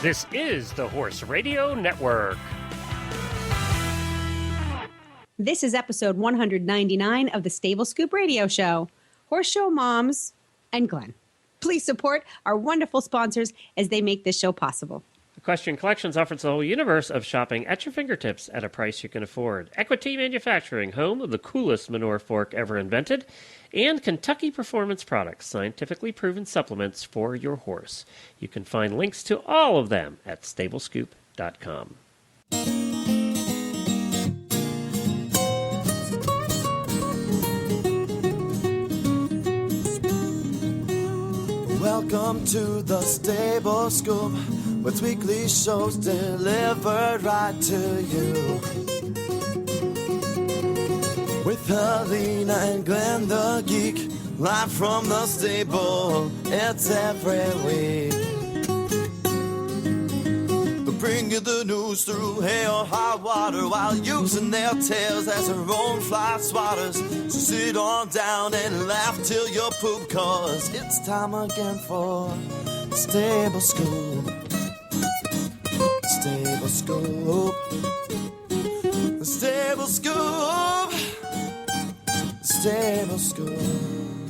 This is the Horse Radio Network. This is episode 199 of the Stable Scoop Radio Show. Horse Show Moms and Glenn. Please support our wonderful sponsors as they make this show possible. Equestrian Collections offers the whole universe of shopping at your fingertips at a price you can afford. Equity Manufacturing, home of the coolest manure fork ever invented. And Kentucky Performance Products, scientifically proven supplements for your horse. You can find links to all of them at stablescoop.com. Welcome to the Stable Scoop, with weekly shows delivered right to you. With Helena and Glenn the Geek, live from the stable, it's every week. Bring you the news through hail or high water, while using their tails as their own fly swatters. So sit on down and laugh till you poop, cause it's time again for the Stable Scoop. Stable Scoop. The Stable Scoop. Stable Scoop.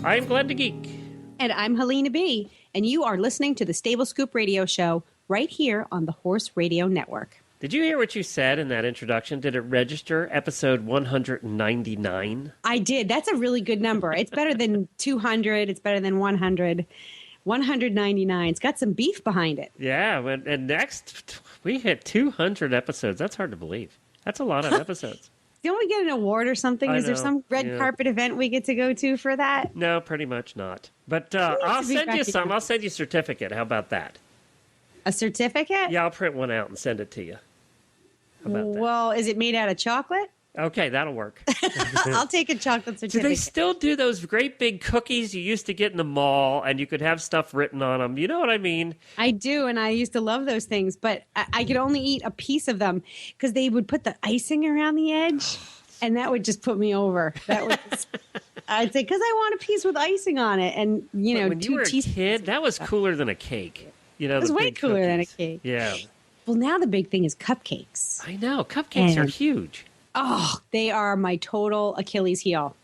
I'm Glenn the Geek. And I'm Helena B. And you are listening to the Stable Scoop Radio Show right here on the Horse Radio Network. Did you hear what you said in that introduction? Did it register episode 199? I did. That's a really good number. It's better than 200. It's better than 100. 199. It's got some beef behind it. Yeah, and next we hit 200 episodes. That's hard to believe. That's a lot of episodes. Don't we get an award or something? Is there some red carpet event we get to go to for that? No, pretty much not. But I'll send you some. I'll send you a certificate. How about that? A certificate? Yeah, I'll print one out and send it to you. How about that? Well, is it made out of chocolate? Okay, that'll work. I'll take a chocolate certificate. Do they still do those great big cookies you used to get in the mall and you could have stuff written on them? You know what I mean? I do, and I used to love those things, but I could only eat a piece of them because they would put the icing around the edge, and that would just put me over. That was, I'd say, because I want a piece with icing on it, and, you know, when you were a kid, that was cooler than a cake. You know, it was way cooler than a cake. Yeah. Well, now the big thing is cupcakes. I know. Cupcakes are huge. Oh, they are my total Achilles heel.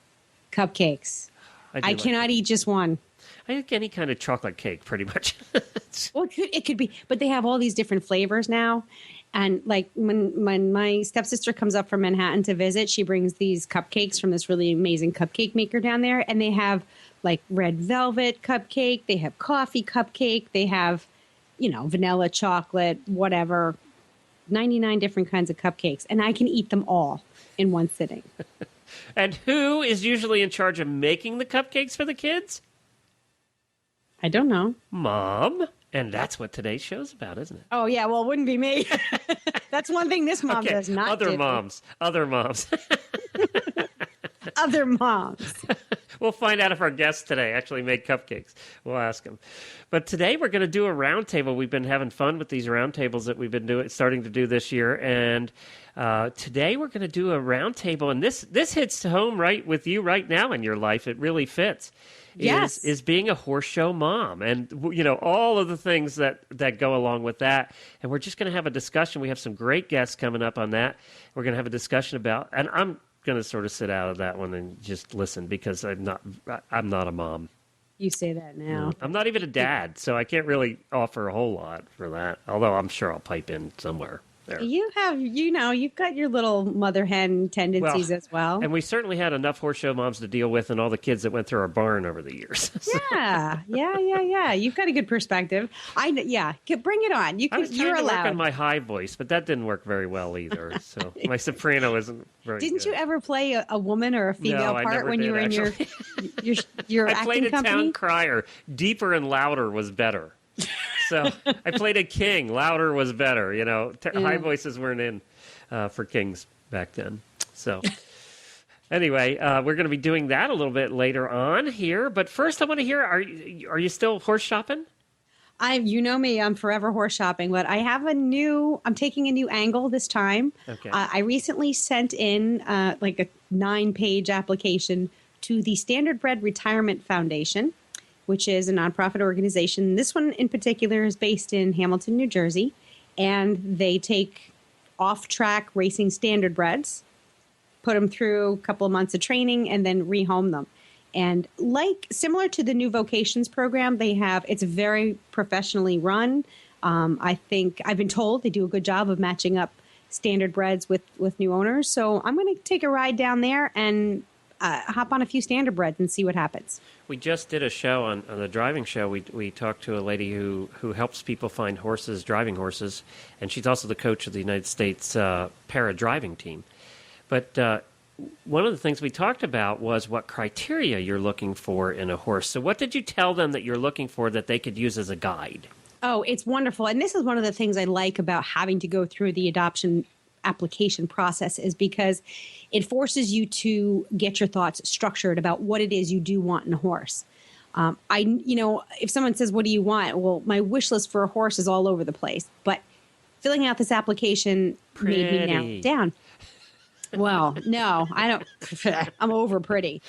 Cupcakes. I cannot eat just one. I think any kind of chocolate cake, pretty much. Well, it could be. But they have all these different flavors now. And like when my stepsister comes up from Manhattan to visit, she brings these cupcakes from this really amazing cupcake maker down there. And they have like red velvet cupcake. They have coffee cupcake. They have, you know, vanilla chocolate, whatever, 99 different kinds of cupcakes. And I can eat them all in one sitting. And who is usually in charge of making the cupcakes for the kids? I don't know. Mom. And that's what today's show's about, isn't it? Oh, yeah. Well, it wouldn't be me. That's one thing this mom does not Other do. moms. Other moms. Other moms. We'll find out if our guests today actually make cupcakes. We'll ask them. But today we're going to do a roundtable. We've been having fun with these roundtables that we've been starting to do this year. And today we're going to do a roundtable. And this hits home right with you right now in your life. It really fits. Yes. Is being a horse show mom, and you know all of the things that go along with that. And we're just going to have a discussion. We have some great guests coming up on that. We're going to have a discussion about, and I'm going to sort of sit out of that one and just listen because I'm not a mom. You say that now. I'm not even a dad, so I can't really offer a whole lot for that. Although I'm sure I'll pipe in somewhere there. You have, you've got your little mother hen tendencies as well. And we certainly had enough horse show moms to deal with and all the kids that went through our barn over the years. Yeah. You've got a good perspective. Bring it on. I was trying you're to allowed. work on my high voice, but that didn't work very well either. So my soprano isn't very Didn't good. you ever play a woman or a female part when you were in your I acting played a company? town crier. Deeper and louder was better. So I played a king. Louder was better. You know, high voices weren't in for kings back then. So anyway, we're going to be doing that a little bit later on here. But first, I want to hear: Are you still horse shopping? You know me, I'm forever horse shopping, but I have I'm taking a new angle this time. Okay. I recently sent in like a 9-page application to the Standardbred Retirement Foundation. which is a nonprofit organization. This one in particular is based in Hamilton, New Jersey, and they take off-track racing standardbreds, put them through a couple of months of training, and then rehome them. And similar to the New Vocations program, it's very professionally run. I think I've been told they do a good job of matching up standardbreds with new owners. So I'm going to take a ride down there and hop on a few standardbreds and see what happens. We just did a show on the driving show. We talked to a lady who helps people find horses, driving horses, and she's also the coach of the United States para driving team. But one of the things we talked about was what criteria you're looking for in a horse. So what did you tell them that you're looking for that they could use as a guide? Oh, it's wonderful. And this is one of the things I like about having to go through the adoption application process, is because it forces you to get your thoughts structured about what it is you do want in a horse. If someone says, what do you want? Well, my wish list for a horse is all over the place, but filling out this application made me narrow it down. Well, no, I don't. I'm over pretty.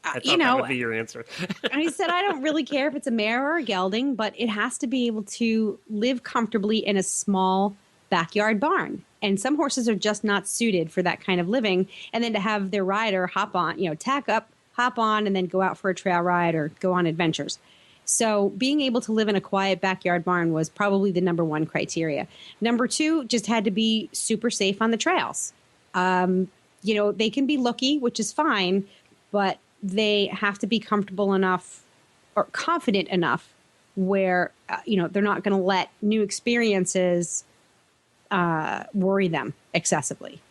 I thought that would be your answer. I said, I don't really care if it's a mare or a gelding, but it has to be able to live comfortably in a small backyard barn. And some horses are just not suited for that kind of living. And then to have their rider hop on, tack up, hop on, and then go out for a trail ride or go on adventures. So being able to live in a quiet backyard barn was probably the number one criteria. Number two, just had to be super safe on the trails. They can be looky, which is fine, but they have to be comfortable enough or confident enough where, they're not going to let new experiences worry them excessively.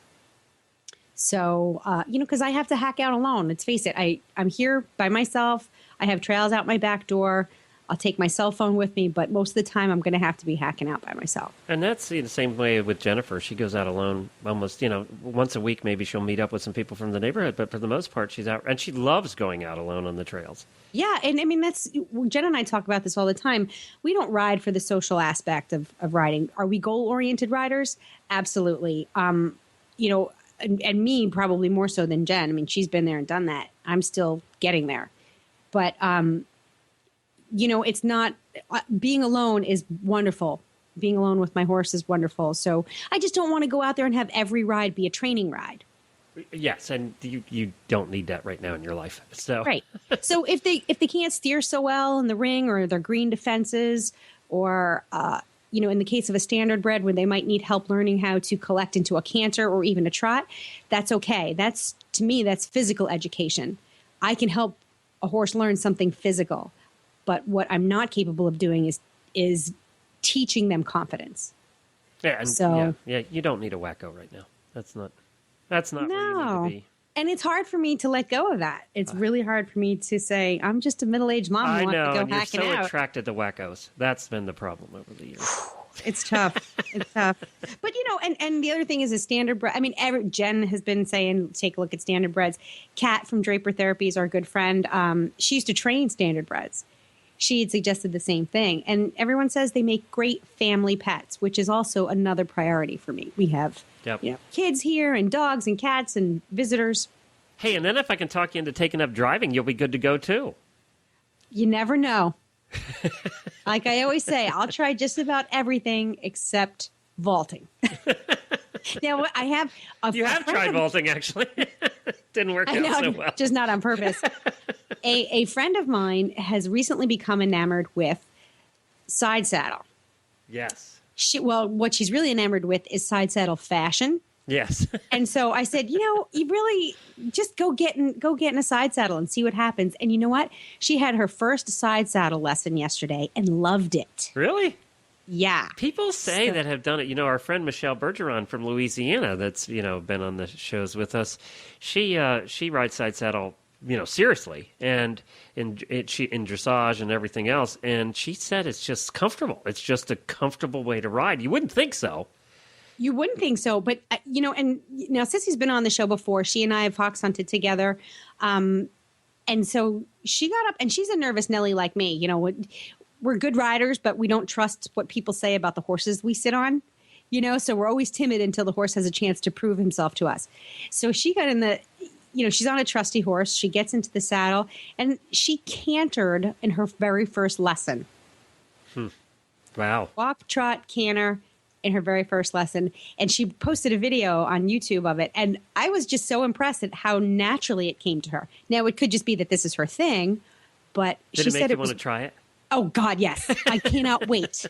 So, because I have to hack out alone. Let's face it, I'm here by myself. I have trails out my back door. I'll take my cell phone with me, but most of the time I'm going to have to be hacking out by myself. And that's the same way with Jennifer. She goes out alone almost, once a week. Maybe she'll meet up with some people from the neighborhood, but for the most part, she's out, and she loves going out alone on the trails. Yeah, and I mean, Jen and I talk about this all the time. We don't ride for the social aspect of riding. Are we goal-oriented riders? Absolutely. And me probably more so than Jen. I mean, she's been there and done that. I'm still getting there. But, it's not, being alone is wonderful. Being alone with my horse is wonderful. So I just don't want to go out there and have every ride be a training ride. Yes, and you don't need that right now in your life. So right. So if they can't steer so well in the ring, or they're green defenses, or, in the case of a standardbred where they might need help learning how to collect into a canter or even a trot, that's okay. To me, that's physical education. I can help a horse learn something physical, but what I'm not capable of doing is teaching them confidence. Yeah, and you don't need a wacko right now. That's not where you need to be. And it's hard for me to let go of that. It's really hard for me to say, I'm just a middle-aged mom who wants to go hacking out. You're so attracted to wackos. That's been the problem over the years. It's tough. It's tough. But, and the other thing is a standardbred. I mean, Jen has been saying, take a look at standardbreds. Kat from Draper Therapy is our good friend. She used to train standardbreds. She had suggested the same thing. And everyone says they make great family pets, which is also another priority for me. We have kids here and dogs and cats and visitors. Hey, and then if I can talk you into taking up driving, you'll be good to go too. You never know. Like I always say, I'll try just about everything except vaulting. Now, I have you have tried vaulting, actually. Didn't work out so well. Just not on purpose. A friend of mine has recently become enamored with side saddle. Yes. What she's really enamored with is side saddle fashion. Yes. And so I said, you really just go get in a side saddle and see what happens. And you know what? She had her first side saddle lesson yesterday and loved it. Really? Yeah. People say that have done it. Our friend Michelle Bergeron from Louisiana that's, been on the shows with us. She rides side saddle, seriously, and in dressage and everything else. And she said it's just comfortable. It's just a comfortable way to ride. You wouldn't think so. You wouldn't think so, but and now Sissy's been on the show before. She and I have fox hunted together, and so she got up, and she's a nervous Nelly like me. We're good riders, but we don't trust what people say about the horses we sit on. So we're always timid until the horse has a chance to prove himself to us. So she got in she's on a trusty horse. She gets into the saddle, and she cantered in her very first lesson. Wow. Walk, trot, canter in her very first lesson. And she posted a video on YouTube of it. And I was just so impressed at how naturally it came to her. Now, it could just be that this is her thing, but Did she it make said you it want was... to try it? Oh, God, yes. I cannot wait.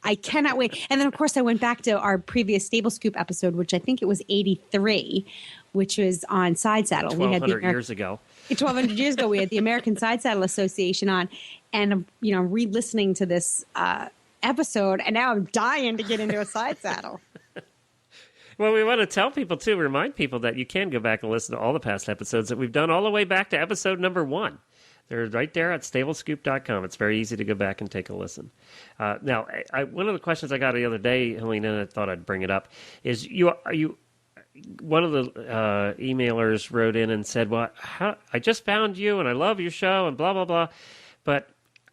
I cannot wait. And then, of course, I went back to our previous Stable Scoop episode, which I think it was 83, which was on Side Saddle. 1,200 years ago. 1,200 years ago, we had the American Side Saddle Association on. And, re-listening to this episode, and now I'm dying to get into a side saddle. Well, we want to tell people, too, remind people that you can go back and listen to all the past episodes that we've done all the way back to episode number 1. They're right there at stablescoop.com. It's very easy to go back and take a listen. Now, one of the questions I got the other day, Helena, and I thought I'd bring it up, is one of the emailers wrote in and said, well, I just found you, and I love your show, and blah, blah, blah, but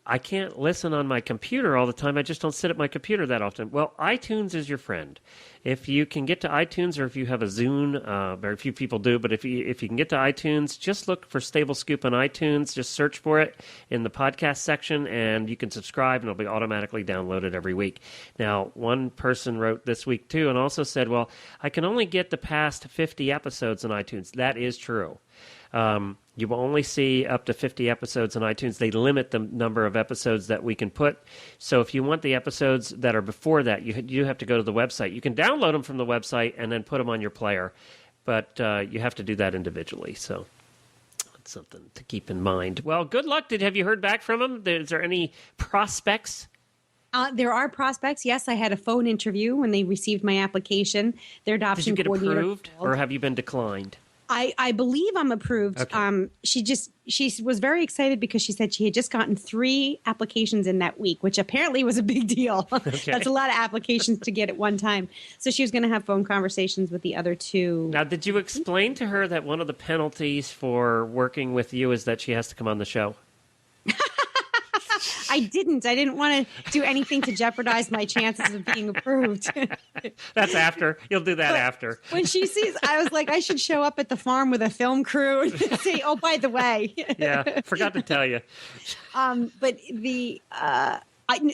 I can't listen on my computer all the time. I just don't sit at my computer that often. Well, iTunes is your friend. If you can get to iTunes, or if you have a Zune, very few people do, but if you can get to iTunes, just look for Stable Scoop on iTunes. Just search for it in the podcast section, and you can subscribe, and it'll be automatically downloaded every week. Now, one person wrote this week, too, and also said, well, I can only get the past 50 episodes on iTunes. That is true. You will only see up to 50 episodes on iTunes. They limit the number of episodes that we can put. So if you want the episodes that are before that, you have to go to the website. You can download them from the website and then put them on your player, but you have to do that individually. So that's something to keep in mind. Well, good luck. Have you heard back from them? Is there any prospects? There are prospects. Yes, I had a phone interview when they received my application. Their adoption coordinator. Did you get approved, called. or have you been declined? I believe I'm approved. Okay. She was very excited because she said she had just gotten 3 applications in that week, which apparently was a big deal. Okay. That's a lot of applications to get at one time. So she was going to have phone conversations with the other 2. Now, did you explain to her that one of the penalties for working with you is that she has to come on the show? I didn't want to do anything to jeopardize my chances of being approved. That's after. You'll do that after. When she sees, I was like, I should show up at the farm with a film crew and say, oh, by the way. Yeah, forgot to tell you. But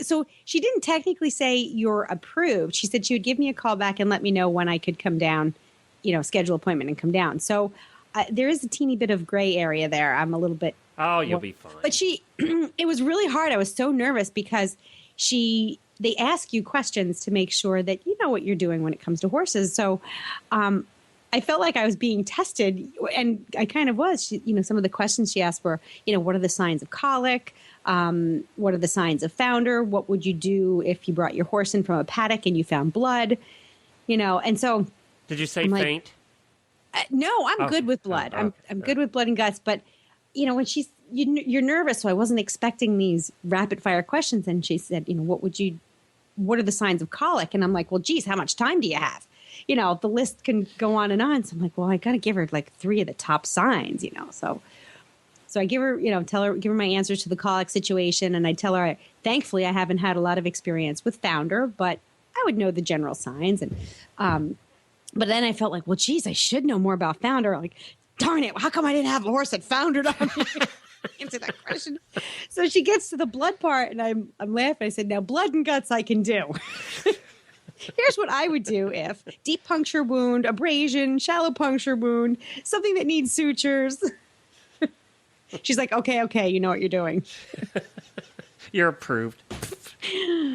so she didn't technically say you're approved. She said she would give me a call back and let me know when I could come down, schedule an appointment and come down. So there is a teeny bit of gray area there. I'm a little bit. Oh, you'll be fine. But it was really hard. I was so nervous because they ask you questions to make sure that you know what you're doing when it comes to horses. So I felt like I was being tested, and I kind of was. Some of the questions she asked were, what are the signs of colic? What are the signs of founder? What would you do if you brought your horse in from a paddock and you found blood? And so. Did you say faint? No, I'm good with blood. I'm good with blood and guts, but. When you're nervous, so I wasn't expecting these rapid fire questions. And she said, what are the signs of colic? And I'm like, well, geez, how much time do you have? The list can go on and on. So I'm like, well, I got to give her like 3 of the top signs, So I give her, give her my answers to the colic situation. And I tell her, thankfully, I haven't had a lot of experience with founder, but I would know the general signs. And, but then I felt like, well, geez, I should know more about founder. Like, darn it, how come I didn't have a horse that foundered on me? Answer that question. So she gets to the blood part, and I'm laughing. I said, now, blood and guts I can do. Here's what I would do if deep puncture wound, abrasion, shallow puncture wound, something that needs sutures. She's like, okay, you know what you're doing. You're approved.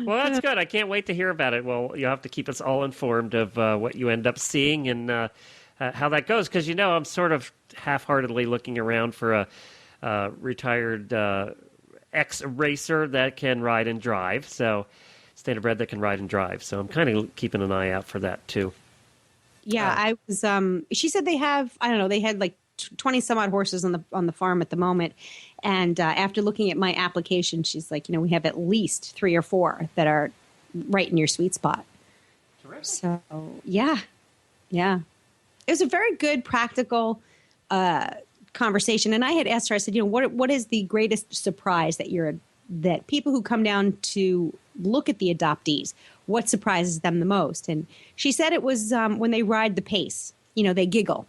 Well, that's good. I can't wait to hear about it. Well, you'll have to keep us all informed of what you end up seeing and how that goes, because I'm sort of half-heartedly looking around for a retired ex-racer that can ride and drive, so standardbred that can ride and drive. So I'm kind of keeping an eye out for that too. Yeah, I was. She said they have. I don't know. They had like 20 some odd horses on the farm at the moment, and after looking at my application, she's like, we have at least 3 or 4 that are right in your sweet spot. Terrific. So yeah. It was a very good, practical conversation. And I had asked her, I said, what is the greatest surprise that people who come down to look at the adoptees, what surprises them the most? And she said it was when they ride the pace. They giggle.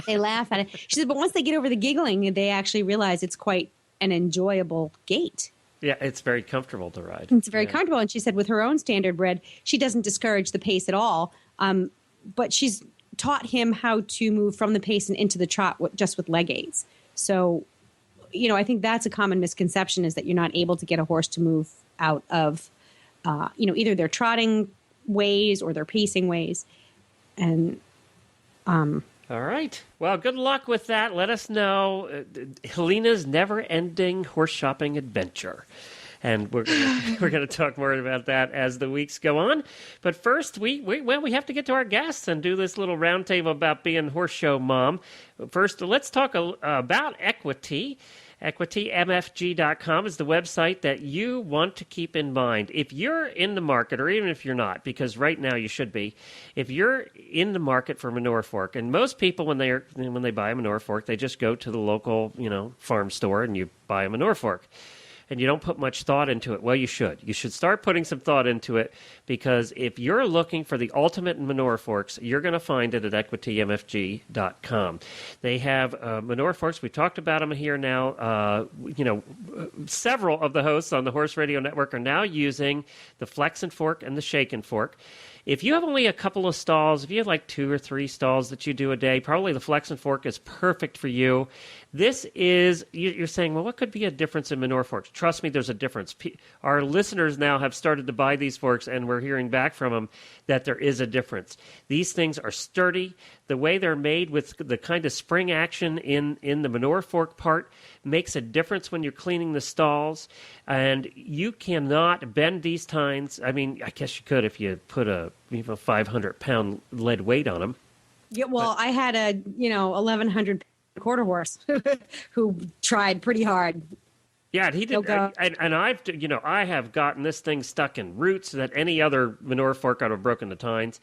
They laugh at it. She said, but once they get over the giggling, they actually realize it's quite an enjoyable gait. Yeah, it's very comfortable to ride. It's very comfortable. And she said with her own standard bred, she doesn't discourage the pace at all. But she's taught him how to move from the pace and into the trot just with leg aids. So, I think that's a common misconception, is that you're not able to get a horse to move out of, either their trotting ways or their pacing ways. And all right. Well, good luck with that. Let us know Helena's never-ending horse shopping adventure. And we're going to talk more about that as the weeks go on. But first, we have to get to our guests and do this little roundtable about being horse show mom. First, let's talk about equity. EquityMFG.com is the website that you want to keep in mind. If you're in the market, or even if you're not, because right now you should be, if you're in the market for manure fork, and most people when they buy a manure fork, they just go to the local farm store and you buy a manure fork. And you don't put much thought into it. Well, you should. You should start putting some thought into it, because if you're looking for the ultimate in manure forks, you're going to find it at EquityMFG.com. They have manure forks. We talked about them here now. Several of the hosts on the Horse Radio Network are now using the Flex and Fork and the Shake and Fork. If you have only a couple of stalls, if you have like 2 or 3 stalls that you do a day, probably the Flex and Fork is perfect for you. This is, you're saying, well, what could be a difference in manure forks? Trust me, there's a difference. Our listeners now have started to buy these forks, and we're hearing back from them that there is a difference. These things are sturdy. The way they're made with the kind of spring action in the manure fork part makes a difference when you're cleaning the stalls. And you cannot bend these tines. I mean, I guess you could if you put a 500-pound lead weight on them. Yeah, well, I had a 1,100 quarter horse who tried pretty hard. Yeah, he did, and I have gotten this thing stuck in roots that any other manure fork would have broken the tines.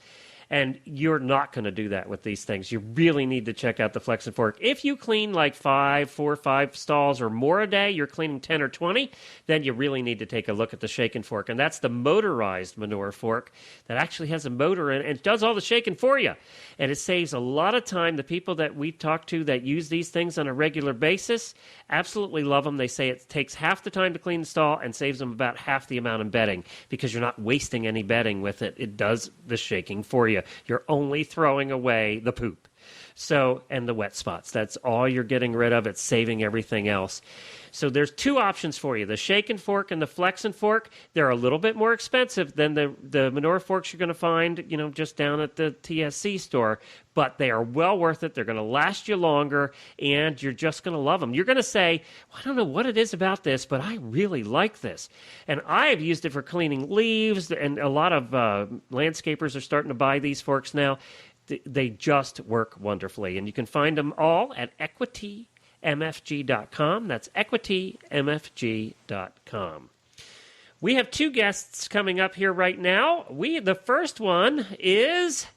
And you're not going to do that with these things. You really need to check out the Flex and Fork. If you clean like 4 or 5 stalls or more a day, you're cleaning 10 or 20, then you really need to take a look at the Shake and Fork. And that's the motorized manure fork that actually has a motor in it and does all the shaking for you. And it saves a lot of time. The people that we talk to that use these things on a regular basis absolutely love them. They say it takes half the time to clean the stall and saves them about half the amount of bedding, because you're not wasting any bedding with it. It does the shaking for you. You're only throwing away the poop. So, and the wet spots. That's all you're getting rid of. It's saving everything else. So there's 2 options for you, the Shake and Fork and the Flex and Fork. They're a little bit more expensive than the manure forks you're going to find, just down at the TSC store. But they are well worth it. They're going to last you longer, and you're just going to love them. You're going to say, well, I don't know what it is about this, but I really like this. And I have used it for cleaning leaves, and a lot of landscapers are starting to buy these forks now. They just work wonderfully. And you can find them all at EquityMFG.com. That's EquityMFG.com. We have 2 guests coming up here right now. The first one is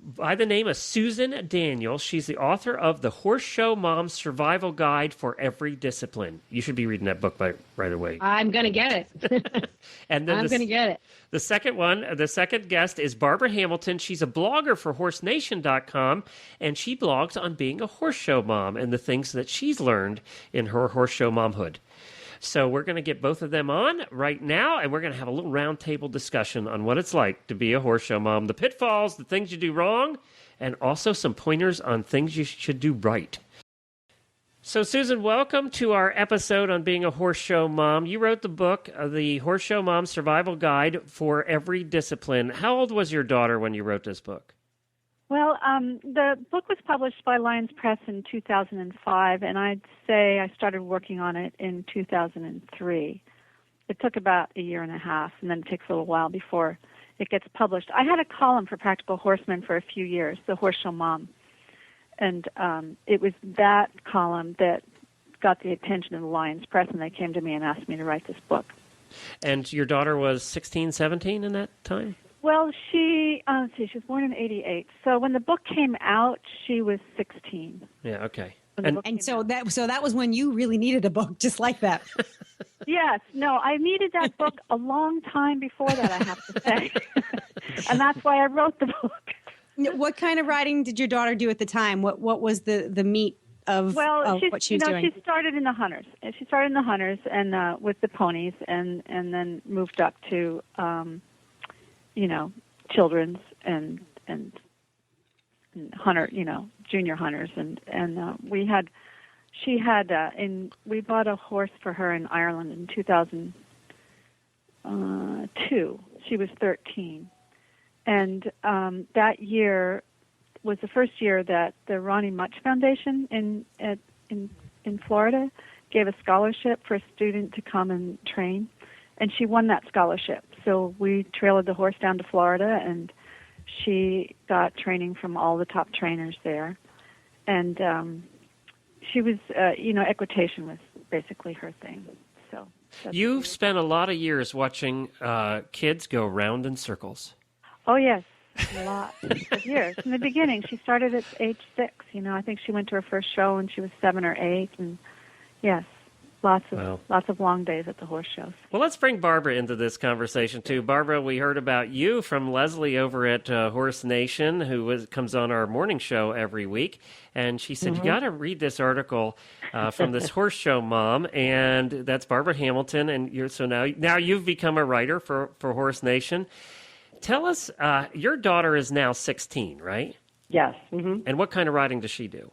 by the name of Susan Daniel. She's the author of The Horse Show Mom's Survival Guide for Every Discipline. You should be reading that book right away. I'm going to get it. And then I'm going to get it. The second guest is Barbara Hamilton. She's a blogger for HorseNation.com, and she blogs on being a horse show mom and the things that she's learned in her horse show momhood. So we're going to get both of them on right now, and we're going to have a little roundtable discussion on what it's like to be a horse show mom, the pitfalls, the things you do wrong, and also some pointers on things you should do right. So, Susan, welcome to our episode on being a horse show mom. You wrote the book, The Horse Show Mom's Survival Guide for Every Discipline. How old was your daughter when you wrote this book? Well, the book was published by Lions Press in 2005, and I'd say I started working on it in 2003. It took about a year and a half, and then it takes a little while before it gets published. I had a column for Practical Horsemen for a few years, The Horse Show Mom, and it was that column that got the attention of the Lions Press, and they came to me and asked me to write this book. And your daughter was 16, 17 in that time? Well, she was born in 88. So when the book came out, she was 16. Yeah, okay. And so that was when you really needed a book just like that. Yes. No, I needed that book a long time before that, I have to say. And that's why I wrote the book. What kind of riding did your daughter do at the time? What was the meat of what she was doing? She started in the hunters. She started in the hunters and with the ponies, and then moved up to, children's and hunter, junior hunters, and we bought a horse for her in Ireland in 2002. She was 13, and that year was the first year that the Ronnie Much Foundation in Florida gave a scholarship for a student to come and train, and she won that scholarship. So we trailered the horse down to Florida, and she got training from all the top trainers there, and she was, equitation was basically her thing. So you've spent a lot of years watching kids go round in circles. Oh yes. A lot of years. In the beginning, she started at age 6. I think she went to her first show when she was 7 or 8, and yes, lots of long days at the horse shows. Well, let's bring Barbara into this conversation too. Barbara, we heard about you from Leslie over at Horse Nation, who comes on our morning show every week, and she said you got to read this article from this horse show mom, and that's Barbara Hamilton, and now you've become a writer for Horse Nation. Tell us, your daughter is now 16, right? Yes. Mm-hmm. And what kind of riding does she do?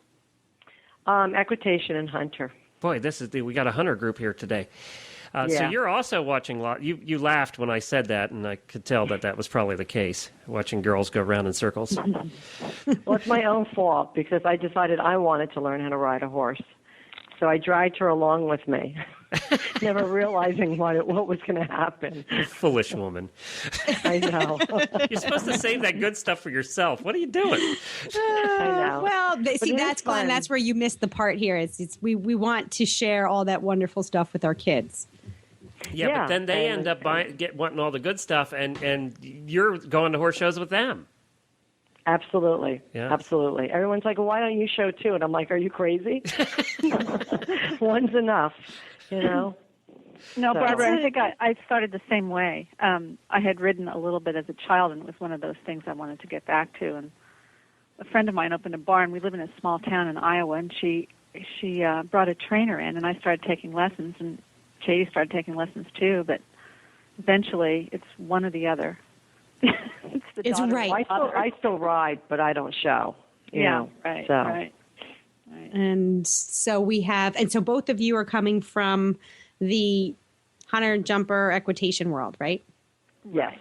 Equitation and hunter. Boy, we got a hunter group here today. So you're also watching a lot. You laughed when I said that, and I could tell that was probably the case, watching girls go round in circles. Well, it's my own fault because I decided I wanted to learn how to ride a horse. So I dragged her along with me, never realizing what was going to happen. Foolish woman. I know. You're supposed to save that good stuff for yourself. What are you doing? I know. Well, see, that's Glenn. That's where you missed the part here. We want to share all that wonderful stuff with our kids. Yeah, but then they end up wanting all the good stuff, and you're going to horse shows with them. Absolutely. Yeah. Absolutely. Everyone's like, well, why don't you show too? And I'm like, are you crazy? One's enough, No, Barbara, I think I started the same way. I had ridden a little bit as a child, and it was one of those things I wanted to get back to. And a friend of mine opened a barn. We live in a small town in Iowa, and she brought a trainer in, and I started taking lessons, and Katie started taking lessons too, but eventually it's one or the other. It's right. I still ride, but I don't show. Right. And so so both of you are coming from the hunter jumper equitation world, right? Yes.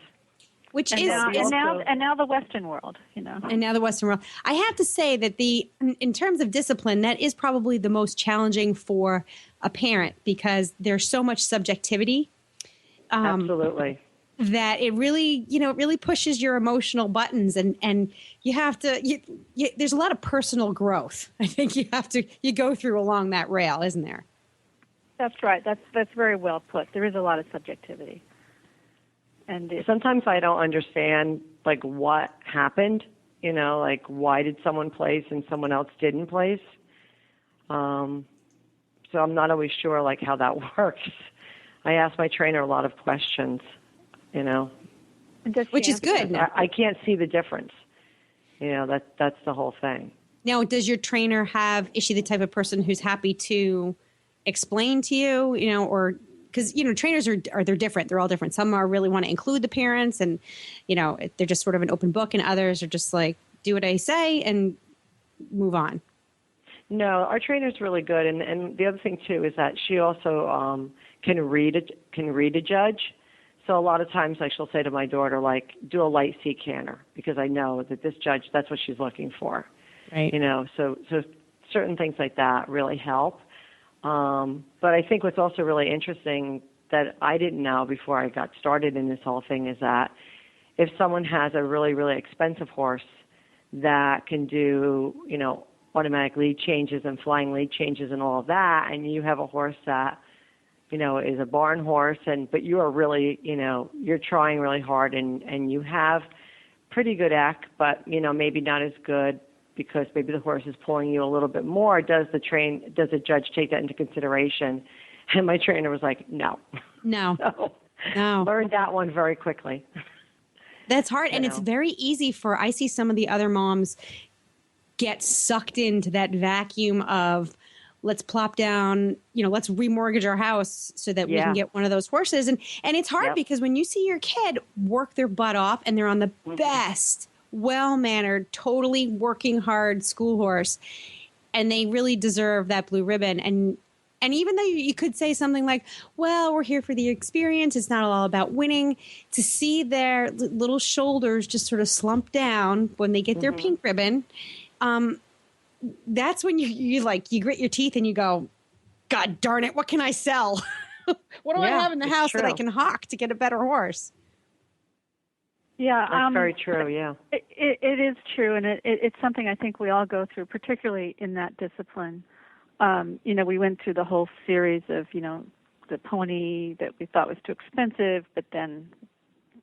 Which and is now the Western world, And now the Western world. I have to say that in terms of discipline, that is probably the most challenging for a parent because there's so much subjectivity. Absolutely. That it really, it really pushes your emotional buttons, and you have to. There's a lot of personal growth. I think you go through along that rail, isn't there? That's right. That's very well put. There is a lot of subjectivity, and sometimes I don't understand like what happened. Like why did someone place and someone else didn't place? So I'm not always sure like how that works. I ask my trainer a lot of questions. Which is good. I can't see the difference. That's the whole thing. Now, does your trainer is she the type of person who's happy to explain to you, or because, trainers they're different. They're all different. Some really want to include the parents and, they're just sort of an open book, and others are just like, do what I say and move on. No, our trainer's really good. And the other thing too, is that she also, can read a judge. So a lot of times, like, she'll say to my daughter, like, do a light seat canter because I know that this judge, that's what she's looking for. Right. So certain things like that really help. But I think what's also really interesting that I didn't know before I got started in this whole thing is that if someone has a really, really expensive horse that can do, automatic lead changes and flying lead changes and all of that, and you have a horse that is a barn horse, but you are really, you're trying really hard and you have pretty good act, but, maybe not as good because maybe the horse is pulling you a little bit more. Does the judge take that into consideration? And my trainer was like, no. No. So No. learned that one very quickly. That's hard. And it's very easy I see some of the other moms get sucked into that vacuum of, let's plop down, let's remortgage our house so that we can get one of those horses. And it's hard because when you see your kid work their butt off and they're on the best, well-mannered, totally working hard school horse, and they really deserve that blue ribbon. And even though you could say something like, well, we're here for the experience, it's not all about winning, to see their little shoulders just sort of slump down when they get their pink ribbon, that's when you grit your teeth and you go, God darn it, what can I sell? What do I have in the house that I can hawk to get a better horse? Yeah, that's very true. Yeah, it is true, and it's something I think we all go through, particularly in that discipline. We went through the whole series of the pony that we thought was too expensive, but then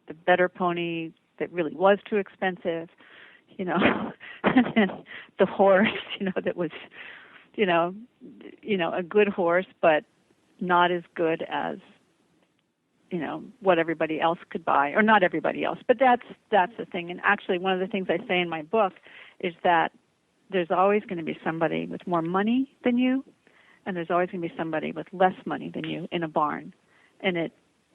the better pony that really was too expensive. And then the horse, that was, a good horse, but not as good as, what everybody else could buy, or not everybody else. But that's the thing. And actually, one of the things I say in my book is that there's always going to be somebody with more money than you, and there's always going to be somebody with less money than you in a barn. And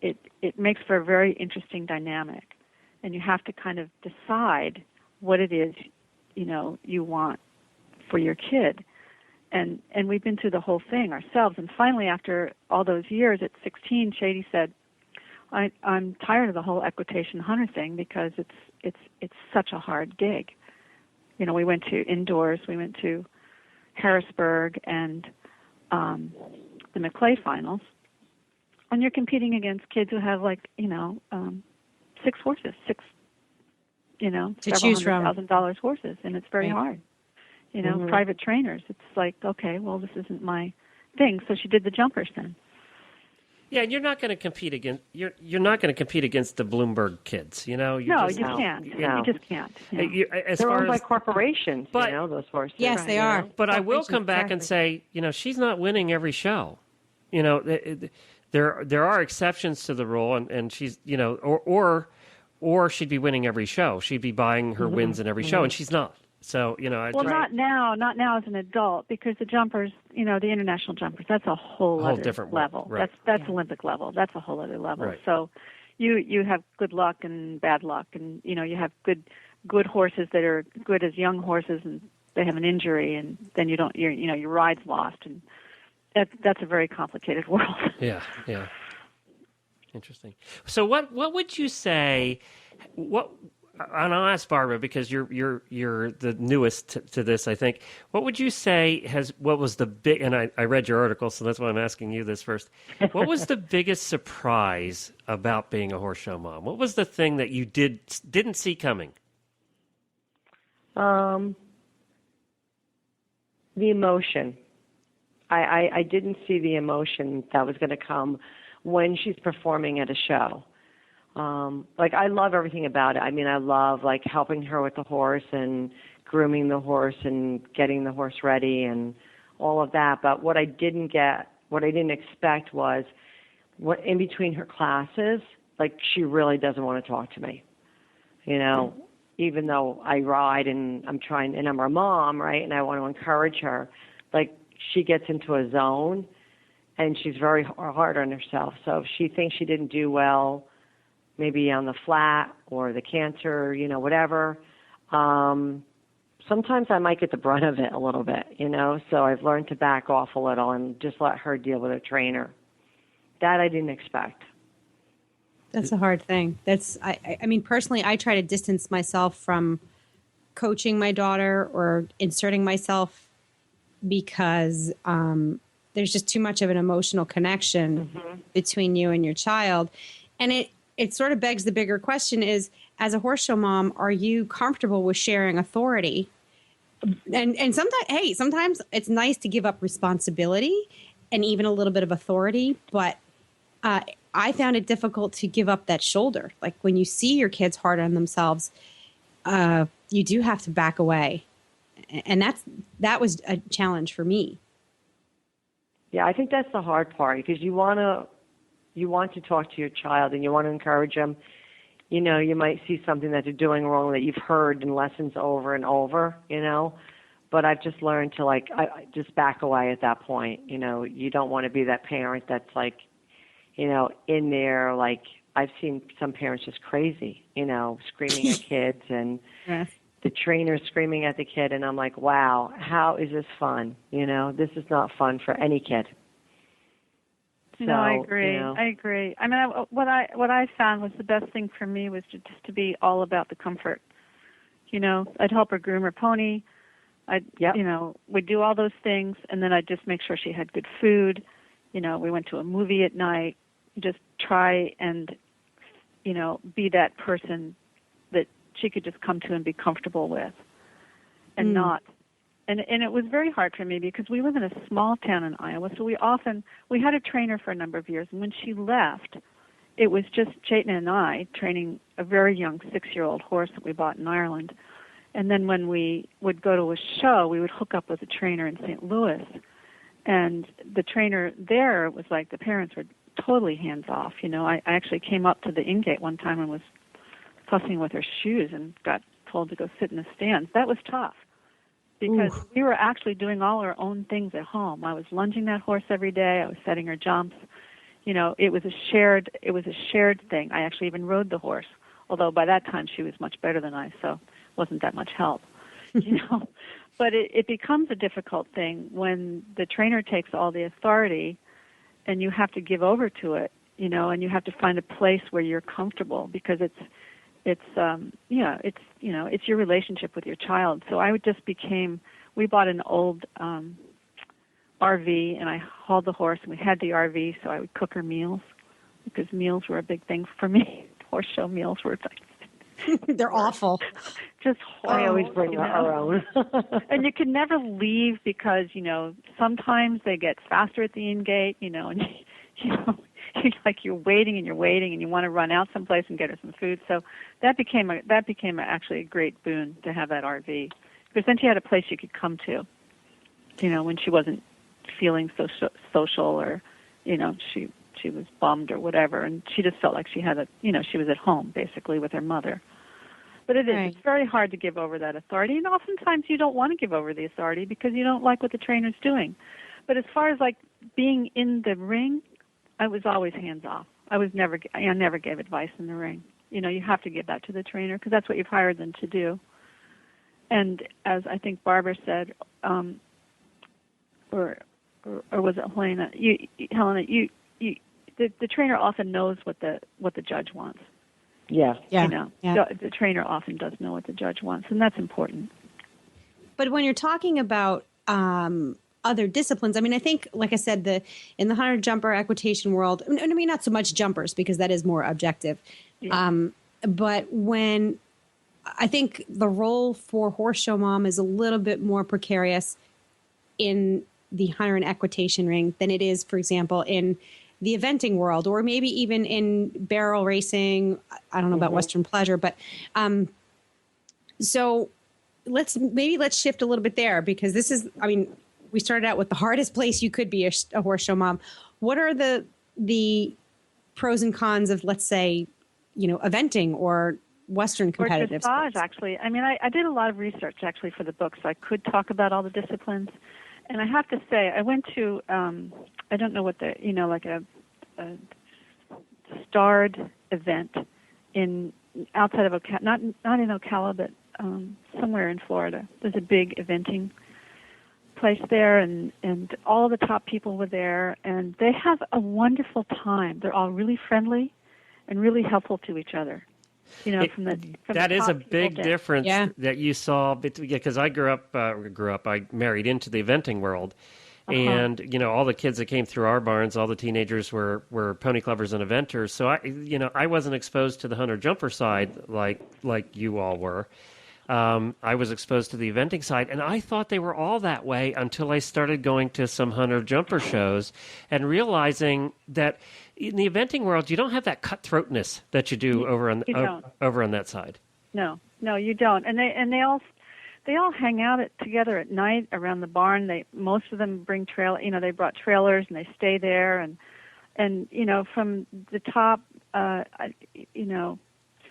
it makes for a very interesting dynamic. And you have to kind of decide what it is, you want for your kid. And we've been through the whole thing ourselves. And finally, after all those years, at 16, Shady said, I'm tired of the whole equitation hunter thing because it's such a hard gig. We went to indoors, we went to Harrisburg and the McClay finals, and you're competing against kids who have 6 horses, to several choose from $100,000 horses, and it's very hard. Private trainers. It's like, okay, well, this isn't my thing. So she did the jumpers then. Yeah, and you're not going to compete against the Bloomberg kids. You can't. No. You just can't. They're owned by corporations. Those horses. Yes, they are. But I will come back and say, she's not winning every show. There are exceptions to the rule, and she's or she'd be winning every show. She'd be buying her wins in every show, and she's not. So, not now as an adult, because the jumpers, the international jumpers, that's a whole other different level. Right. That's Olympic level. That's a whole other level. Right. So you have good luck and bad luck, and, you have good horses that are good as young horses, and they have an injury, and then your ride's lost, and that's a very complicated world. Yeah. Interesting. So what would you say, and I'll ask Barbara because you're the newest to this, I think. What would you say what was the big, and I read your article, so that's why I'm asking you this first. What was the biggest surprise about being a horse show mom? What was the thing that you didn't see coming? The emotion. I didn't see the emotion that was going to come when she's performing at a show. I love everything about it. I mean, I love helping her with the horse and grooming the horse and getting the horse ready and all of that. But what I didn't expect was in between her classes, she really doesn't want to talk to me. Even though I ride and I'm her mom, right? And I want to encourage her. She gets into a zone and she's very hard on herself. So if she thinks she didn't do well, maybe on the flat or the canter, whatever. Sometimes I might get the brunt of it a little bit, so I've learned to back off a little and just let her deal with a trainer. That I didn't expect. That's a hard thing. I mean, personally, I try to distance myself from coaching my daughter or inserting myself because there's just too much of an emotional connection between you and your child. And it sort of begs the bigger question is, as a horse show mom, are you comfortable with sharing authority? And sometimes it's nice to give up responsibility and even a little bit of authority, but I found it difficult to give up that shoulder. When you see your kids hard on themselves, you do have to back away. And that was a challenge for me. Yeah, I think that's the hard part because you want to talk to your child and you want to encourage them, you might see something that they're doing wrong that you've heard in lessons over and over, But I've just learned to I just back away at that point. You don't want to be that parent that's in there. Like I've seen some parents just crazy, screaming at kids and Yes. the trainer screaming at the kid, and I'm like, wow, how is this fun? This is not fun for any kid. No, I agree. I agree. I mean, what I found was the best thing for me was just to be all about the comfort. I'd help her groom her pony. We'd do all those things, and then I'd just make sure she had good food. We went to a movie at night. Just try and, be that person that she could just come to and be comfortable with, and not. And it was very hard for me because we live in a small town in Iowa, so we had a trainer for a number of years, and when she left, it was just Chaitanya and I training a very young 6-year-old horse that we bought in Ireland. And then when we would go to a show, we would hook up with a trainer in St. Louis, and the trainer there was like the parents were totally hands off. I actually came up to the in-gate one time and was fussing with her shoes and got told to go sit in the stands. That was tough. Because we were actually doing all our own things at home. I was lunging that horse every day. I was setting her jumps. It was a shared thing. I actually even rode the horse, although by that time she was much better than I, so it wasn't that much help. But it becomes a difficult thing when the trainer takes all the authority, and you have to give over to it. And you have to find a place where you're comfortable because it's your relationship with your child. So we bought an old RV, and I hauled the horse, and we had the RV, so I would cook her meals because meals were a big thing for me. Horse show meals were they're awful. Just horrible. I always bring our own. And you can never leave because, sometimes they get faster at the in-gate, and you're waiting and you want to run out someplace and get her some food. So that became actually a great boon to have that RV, because then she had a place she could come to, when she wasn't feeling so social or, she was bummed or whatever, and she just felt like she had she was at home basically with her mother. But it's very hard to give over that authority, and oftentimes you don't want to give over the authority because you don't like what the trainer's doing. But as far as like being in the ring, I was always hands off. I never gave advice in the ring. You have to give that to the trainer because that's what you've hired them to do. And as I think Barbara said, or was it Helena? Helena, the trainer often knows what the judge wants. Yeah. The trainer often does know what the judge wants, and that's important. But when you're talking about other disciplines, I mean, I think, like I said, in the hunter jumper equitation world, I mean, not so much jumpers because that is more objective. Yeah. But when I think the role for horse show mom is a little bit more precarious in the hunter and equitation ring than it is, for example, in the eventing world, or maybe even in barrel racing. I don't know about Western pleasure, but so let's shift a little bit there, because this is, I mean, we started out with the hardest place you could be a horse show mom. What are the pros and cons of, let's say, eventing or Western competitive or dressage, sports? Actually, I mean, I did a lot of research actually for the book, so I could talk about all the disciplines. And I have to say, I went to I don't know what like a starred event outside of not in Ocala, but somewhere in Florida. There's a big eventing place there, and all the top people were there, and they have a wonderful time. They're all really friendly and really helpful to each other. That is a big difference that you saw, because I I married into the eventing world. And, all the kids that came through our barns, all the teenagers were pony clubbers and eventers. So, I wasn't exposed to the hunter-jumper side like you all were. I was exposed to the eventing side, and I thought they were all that way until I started going to some hunter-jumper shows and realizing that in the eventing world, you don't have that cutthroatness that you do over on that side. No, you don't. And they all hang out together at night around the barn. Most of them bring they brought trailers and they stay there, and from the top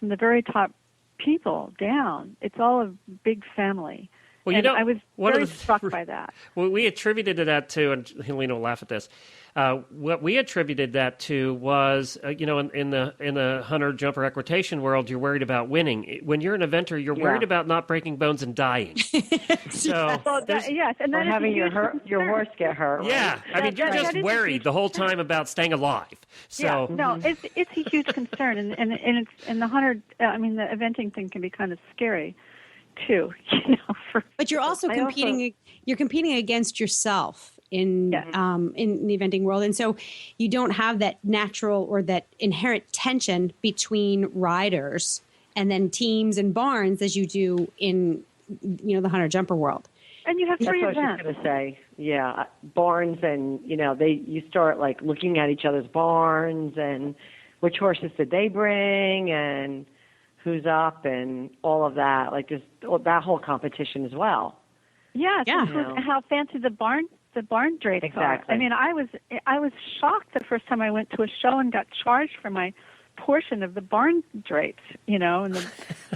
from the very top people down. It's all a big family. Well, and I was very struck by that. Well, we attributed that to, and Helena will laugh at this. What we attributed that to was, in the hunter jumper equitation world, you're worried about winning. When you're an eventer, you're worried about not breaking bones and dying. So, yes, and then having your horse get hurt. Yeah, right? I mean, you're just worried the whole time about staying alive. So, no, it's a huge concern, and it's the hunter. I mean, the eventing thing can be kind of scary, too. But you're also competing. You're competing against yourself in the eventing world, and so you don't have that natural or that inherent tension between riders and then teams and barns as you do in the hunter jumper world. And you have three events. That's what I was going to say. Yeah, barns, and you start like looking at each other's barns and which horses did they bring and who's up and all of that. Like just that whole competition as well. Yeah. How fancy the barn drapes are. I mean, I was shocked the first time I went to a show and got charged for my portion of the barn drapes, and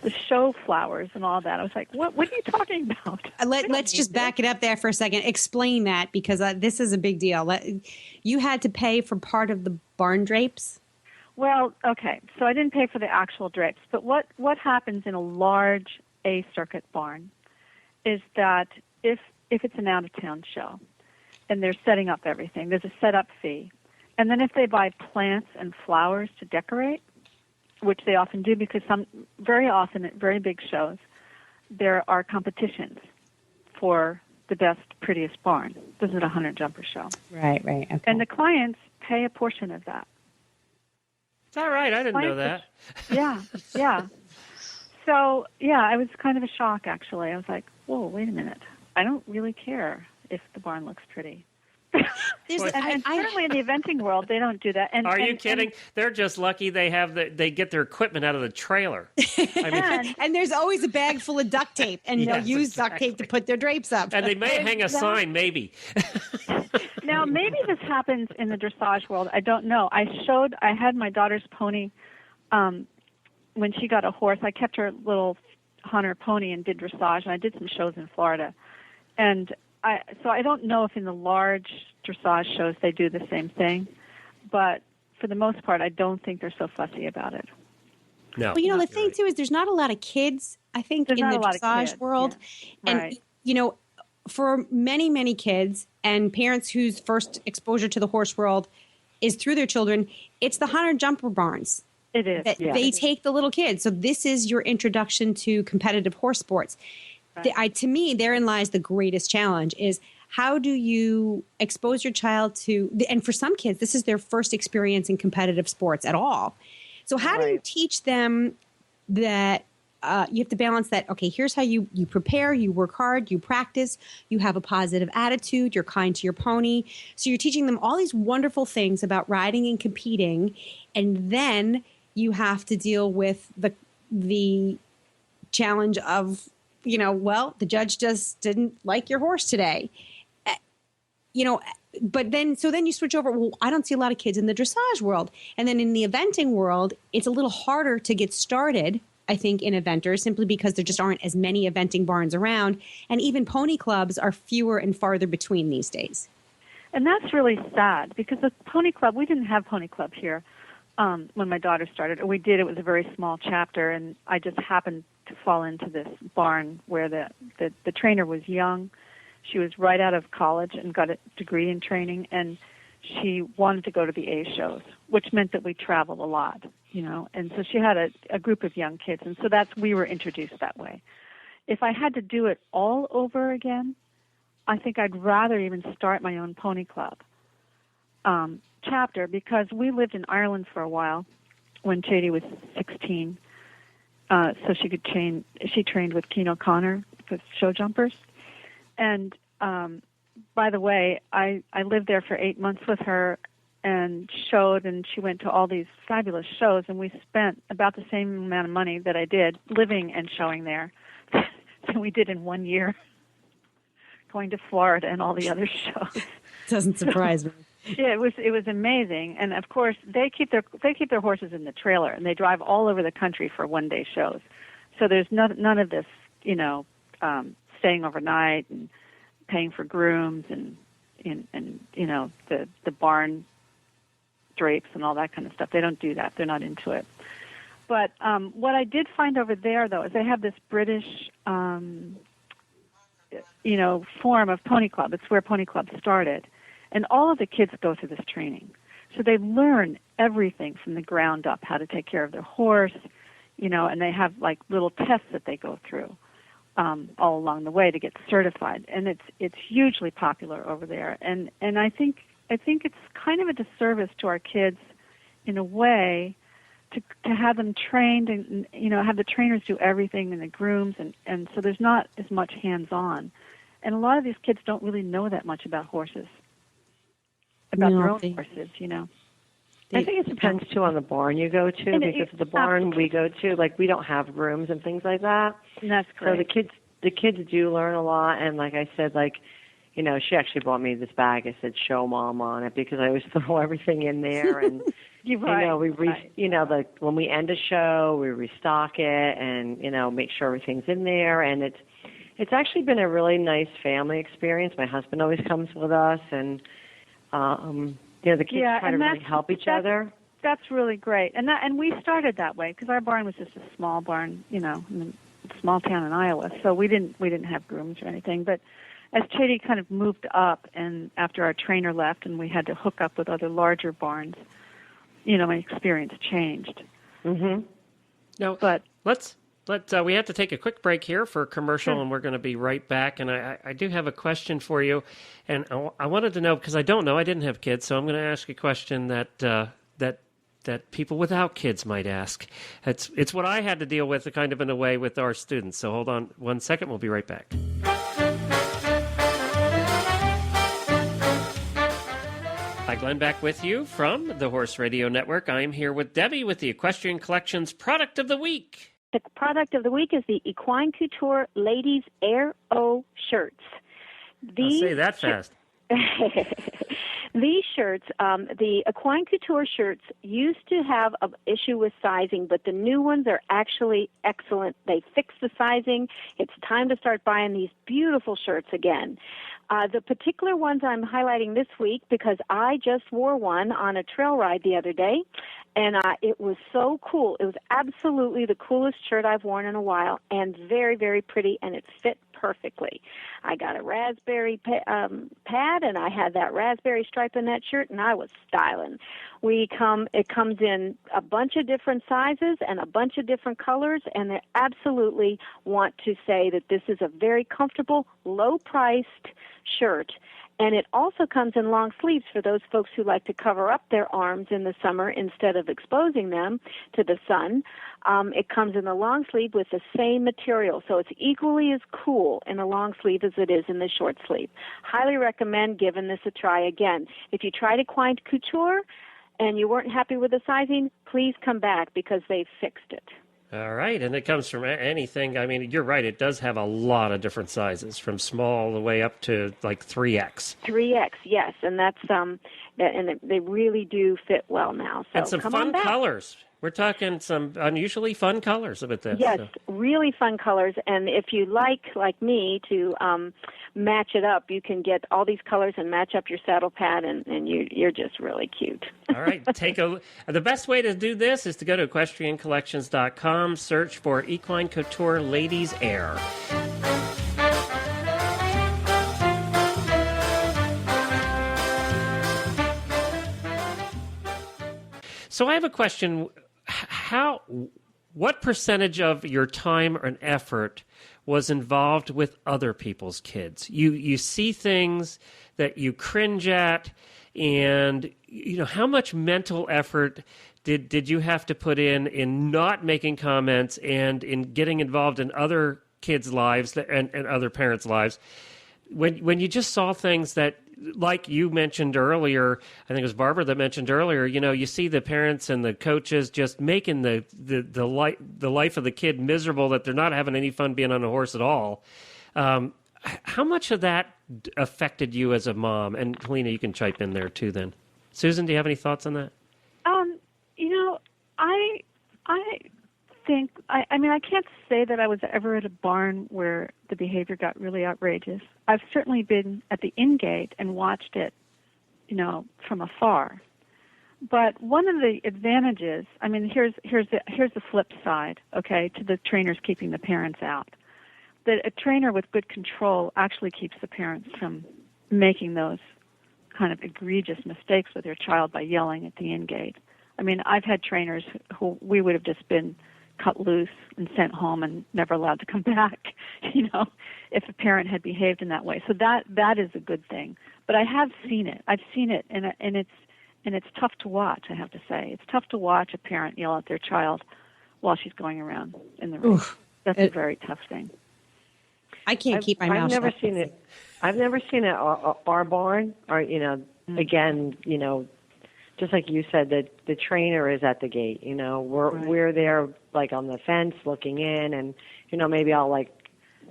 the show flowers and all that. I was like, what are you talking about? Let's just back it up there for a second. Explain that, because this is a big deal. You had to pay for part of the barn drapes? Well, okay. So I didn't pay for the actual drapes, but what happens in a large A-circuit barn is that if it's an out-of-town show and they're setting up everything, there's a setup fee. And then if they buy plants and flowers to decorate, which they often do because very often at very big shows, there are competitions for the best, prettiest barn. This is a hunter jumper show. Right, okay. And the clients pay a portion of that. Is that right? I didn't know that. Yeah. So, I was kind of a shock, actually. I was like, whoa, wait a minute. I don't really care if the barn looks pretty. And certainly in the eventing world, they don't do that. Are you kidding? They're just lucky they get their equipment out of the trailer. And there's always a bag full of duct tape, and they'll use duct tape to put their drapes up. And they may hang a sign, maybe. Now, maybe this happens in the dressage world. I don't know. I had my daughter's pony when she got a horse. I kept her little hunter pony and did dressage, and I did some shows in Florida. And so I don't know if in the large dressage shows they do the same thing, but for the most part, I don't think they're so fussy about it. No. Well, the thing, too, is there's not a lot of kids, I think, in the dressage world. Yeah. And, for many, many kids and parents whose first exposure to the horse world is through their children, it's the hunter jumper barns. It is. They take the little kids. So this is your introduction to competitive horse sports. Right. To me, therein lies the greatest challenge is how do you expose your child to, and for some kids, this is their first experience in competitive sports at all. So how do you teach them that you have to balance that, okay, here's how you prepare, you work hard, you practice, you have a positive attitude, you're kind to your pony. So you're teaching them all these wonderful things about riding and competing, and then you have to deal with the challenge of, the judge just didn't like your horse today. But then you switch over. Well, I don't see a lot of kids in the dressage world. And then in the eventing world, it's a little harder to get started, I think, in eventers, simply because there just aren't as many eventing barns around. And even pony clubs are fewer and farther between these days. And that's really sad because the pony club, we didn't have pony club here when my daughter started. Or we did. It was a very small chapter, and I just happened to fall into this barn where the trainer was young. She was right out of college and got a degree in training, and she wanted to go to the A shows, which meant that we traveled a lot, and so she had a group of young kids, and so we were introduced that way. If I had to do it all over again, I think I'd rather even start my own pony club chapter, because we lived in Ireland for a while when Chady was 16, so she could train. She trained with Keen O'Connor with show jumpers. And by the way, I lived there for 8 months with her and showed, and she went to all these fabulous shows, and we spent about the same amount of money that I did living and showing there than we did in 1 year going to Florida and all the other shows. Doesn't surprise me. Yeah, it was amazing, and of course they keep their horses in the trailer, and they drive all over the country for one-day shows. So there's none of this, staying overnight and paying for grooms and the barn drapes and all that kind of stuff. They don't do that. They're not into it. But what I did find over there, though, is they have this British, form of pony club. It's where pony club started. And all of the kids go through this training. So they learn everything from the ground up, how to take care of their horse, and they have like little tests that they go through all along the way to get certified. And it's hugely popular over there. And I think it's kind of a disservice to our kids in a way to have them trained and, have the trainers do everything and the grooms. And so there's not as much hands-on. And a lot of these kids don't really know that much about horses. About their own horses, I think it depends, too, on the barn you go to, because the barn we go to, like, we don't have grooms and things like that. That's correct. So the kids do learn a lot, and like I said, she actually bought me this bag that said "Show Mom" on it, because I always throw everything in there, and, when we end a show, we restock it and, make sure everything's in there, and it's actually been a really nice family experience. My husband always comes with us, and the kids try to really help each other. That's really great, and we started that way because our barn was just a small barn, in a small town in Iowa, so we didn't have grooms or anything. But as Chady kind of moved up, and after our trainer left, and we had to hook up with other larger barns, my experience changed. Mm-hmm. No, but we have to take a quick break here for a commercial, and we're going to be right back. And I do have a question for you, and I wanted to know, because I don't know, I didn't have kids, so I'm going to ask a question that people without kids might ask. It's what I had to deal with, kind of in a way, with our students. So hold on one second, we'll be right back. Hi, Glenn, back with you from the Horse Radio Network. I'm here with Debbie with the Equestrian Collection's Product of the Week. The product of the week is the Equine Couture Ladies Air O shirts. Say that fast. These shirts, the Equine Couture shirts used to have an issue with sizing, but the new ones are actually excellent. They fix the sizing. It's time to start buying these beautiful shirts again. The particular ones I'm highlighting this week, because I just wore one on a trail ride the other day, and it was so cool. It was absolutely the coolest shirt I've worn in a while, and very, very pretty, and it fit perfectly. I got a raspberry pad, and I had that raspberry stripe in that shirt, and I was styling. It comes in a bunch of different sizes and a bunch of different colors, and they absolutely want to say that this is a very comfortable, low-priced shirt. And it also comes in long sleeves for those folks who like to cover up their arms in the summer instead of exposing them to the sun. It comes in the long sleeve with the same material, so it's equally as cool in the long sleeve as it is in the short sleeve. Highly recommend giving this a try again. If you tried Equine Couture and you weren't happy with the sizing, please come back because they've fixed it. All right, and it comes from anything. I mean, you're right. It does have a lot of different sizes, from small all the way up to like 3X. 3X, yes, and that's and they really do fit well now. So and some fun colors. We're talking some unusually fun colors with this. Yes, really fun colors. And if you like me, to match it up, you can get all these colors and match up your saddle pad, and you're just really cute. All right, the best way to do this is to go to equestriancollections.com, search for Equine Couture Ladies Air. So I have a question. What percentage of your time and effort was involved with other people's kids? You see things that you cringe at, and how much mental effort did you have to put in not making comments and in getting involved in other kids' lives and other parents' lives when you just saw things that, like you mentioned earlier, I think it was Barbara that mentioned earlier, you see the parents and the coaches just making the life of the kid miserable, that they're not having any fun being on a horse at all. how much of that affected you as a mom? And Helena, you can chime in there too then. Susan, do you have any thoughts on that? I think, I mean, I can't say that I was ever at a barn where the behavior got really outrageous. I've certainly been at the in-gate and watched it, from afar. But one of the advantages, I mean, here's the flip side, okay, to the trainers keeping the parents out. That a trainer with good control actually keeps the parents from making those kind of egregious mistakes with their child by yelling at the in-gate. I mean, I've had trainers who we would have just been cut loose and sent home and never allowed to come back, if a parent had behaved in that way. So that is a good thing. But I have seen it. I've seen it, and it's tough to watch, I have to say. It's tough to watch a parent yell at their child while she's going around in the ring. That's a very tough thing. I can't keep my mouth shut. I've never seen it. I've never seen it our barn, or again, just like you said, that the trainer is at the gate. We're there like on the fence looking in, and maybe I'll like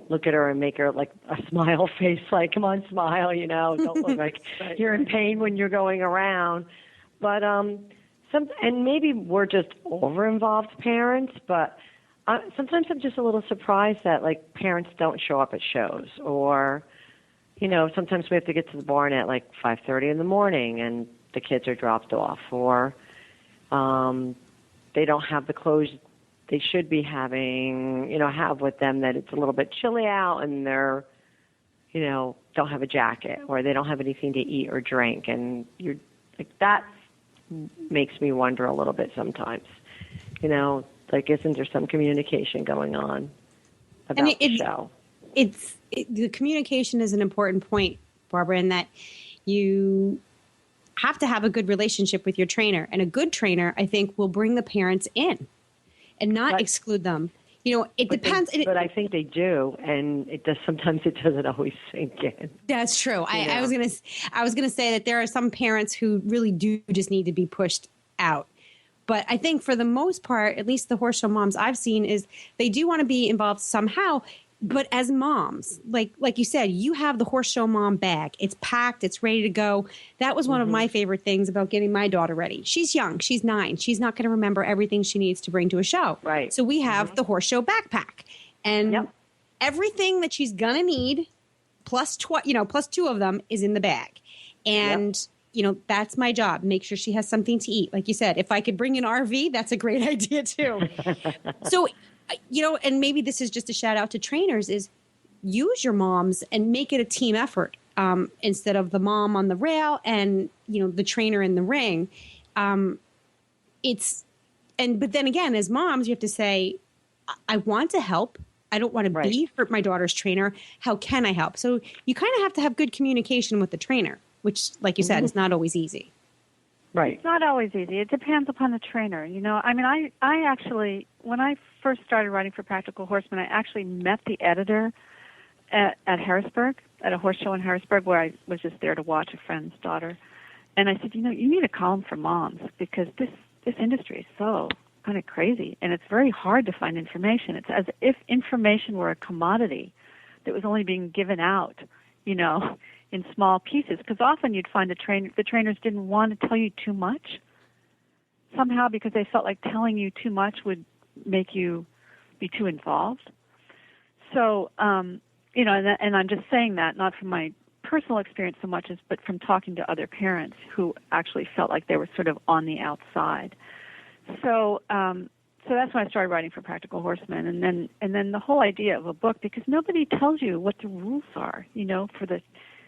look at her and make her like a smile face, like come on, smile. Don't look like you're in pain when you're going around. But and maybe we're just over-involved parents, but. Sometimes I'm just a little surprised that like parents don't show up at shows, or, sometimes we have to get to the barn at like 5:30 in the morning and the kids are dropped off, or they don't have the clothes they should be having, have with them, that it's a little bit chilly out and they're, don't have a jacket, or they don't have anything to eat or drink, and you're like that makes me wonder a little bit sometimes, Like, isn't there some communication going on about the show? The communication is an important point, Barbara, in that you have to have a good relationship with your trainer. And a good trainer, I think, will bring the parents in and not exclude them. It depends. But I think they do, and sometimes it doesn't always sink in. That's true. I was gonna say that there are some parents who really do just need to be pushed out. But I think for the most part, at least the horse show moms I've seen, is they do want to be involved somehow. But as moms, like you said, you have the horse show mom bag. It's packed. It's ready to go. That was one of my favorite things about getting my daughter ready. She's young. She's 9. She's not going to remember everything she needs to bring to a show. Right. So we have the horse show backpack. And everything that she's going to need, plus 2 of them, is in the bag. And... that's my job. Make sure she has something to eat. Like you said, if I could bring an RV, that's a great idea too. So, and maybe this is just a shout out to trainers, is use your moms and make it a team effort instead of the mom on the rail and, the trainer in the ring. But then again, as moms, you have to say, I want to help. I don't want to be my daughter's trainer. How can I help? So you kind of have to have good communication with the trainer, which, like you said, is not always easy. Right. It's not always easy. It depends upon the trainer. I mean, I actually, when I first started writing for Practical Horseman, I actually met the editor at Harrisburg, at a horse show in Harrisburg, where I was just there to watch a friend's daughter. And I said, you need a column for moms, because this industry is so kind of crazy, and it's very hard to find information. It's as if information were a commodity that was only being given out, in small pieces, because often you'd find the trainers didn't want to tell you too much, somehow, because they felt like telling you too much would make you be too involved. So, and I'm just saying that not from my personal experience so much but from talking to other parents who actually felt like they were sort of on the outside. So that's when I started writing for Practical Horseman, and then the whole idea of a book, because nobody tells you what the rules are,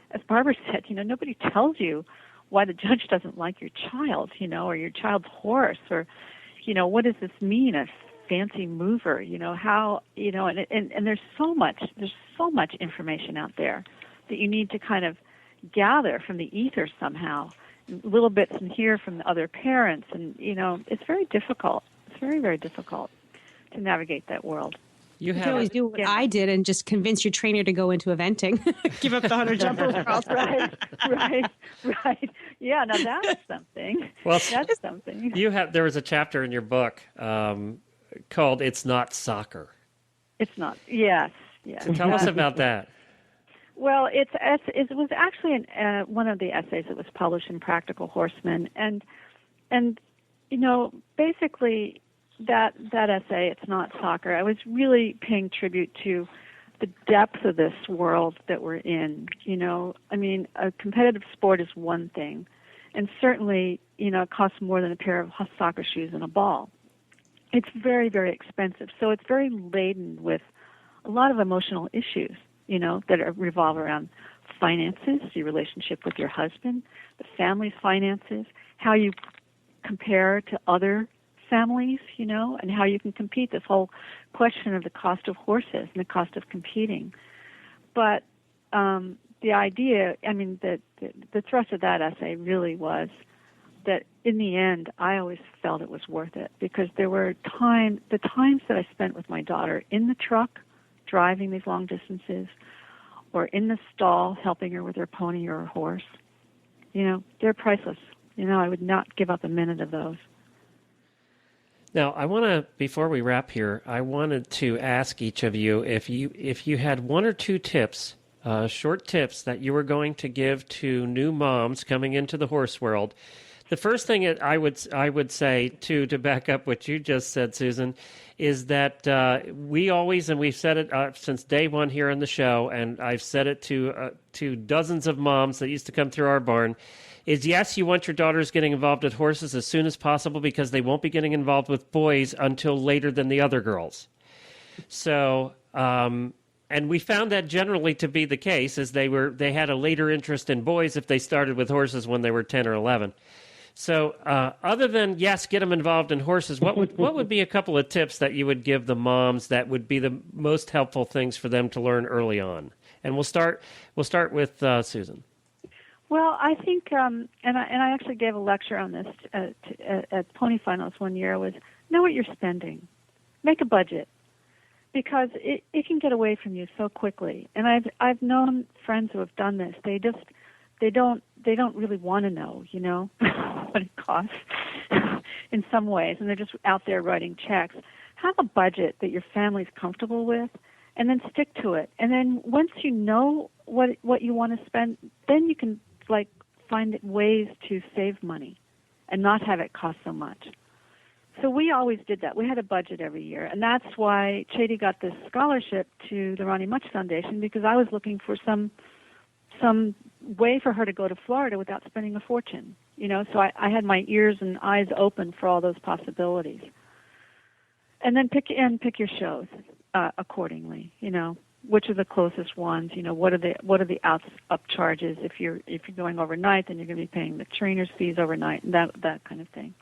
as Barbara said, nobody tells you why the judge doesn't like your child, or your child's horse, or, what does this mean, a fancy mover, how, and there's so much information out there that you need to kind of gather from the ether somehow, little bits in here from the other parents, and, it's very difficult. It's very, very difficult to navigate that world. You can always do what I did and just convince your trainer to go into eventing. Give up the 100 jumper world. Right. Yeah, now that's something. Well, that's something. There was a chapter in your book called "It's Not Soccer." It's not. Yes. So tell us about that. Well, it was actually one of the essays that was published in Practical Horseman, and basically that essay, It's Not Soccer, I was really paying tribute to the depth of this world that we're in. A competitive sport is one thing, and certainly, it costs more than a pair of soccer shoes and a ball. It's very, very expensive, so it's very laden with a lot of emotional issues, that revolve around finances, your relationship with your husband, the family's finances, how you compare to other families, and how you can compete, this whole question of the cost of horses and the cost of competing. But the idea, the thrust of that essay really was that in the end, I always felt it was worth it, because there were the times that I spent with my daughter in the truck, driving these long distances, or in the stall helping her with her pony or her horse, they're priceless. I would not give up a minute of those. Now, I want to, before we wrap here, I wanted to ask each of you if you had one or two tips, short tips that you were going to give to new moms coming into the horse world. The first thing I would say, to back up what you just said, Susan, is that we always, and we've said it since day one here on the show, and I've said it to dozens of moms that used to come through our barn, is yes, you want your daughters getting involved with horses as soon as possible, because they won't be getting involved with boys until later than the other girls. So, and we found that generally to be the case, as they had a later interest in boys if they started with horses when they were 10 or 11. So, other than yes, get them involved in horses, what would be a couple of tips that you would give the moms that would be the most helpful things for them to learn early on? And we'll start with Susan. Well, I think, and I actually gave a lecture on this at Pony Finals one year, was know what you're spending. Make a budget, because it can get away from you so quickly. And I've known friends who have done this. They don't really want to know, what it costs in some ways, and they're just out there writing checks. Have a budget that your family's comfortable with, and then stick to it. And then once you know what you want to spend, then you can find ways to save money and not have it cost so much. So we always did that. We had a budget every year, and that's why Chady got this scholarship to the Ronnie Much Foundation, because I was looking for some way for her to go to Florida without spending a fortune. So I had my ears and eyes open for all those possibilities. And then pick your shows accordingly. Which are the closest ones? What are the up charges? If you're going overnight, then you're going to be paying the trainer's fees overnight, and that kind of thing.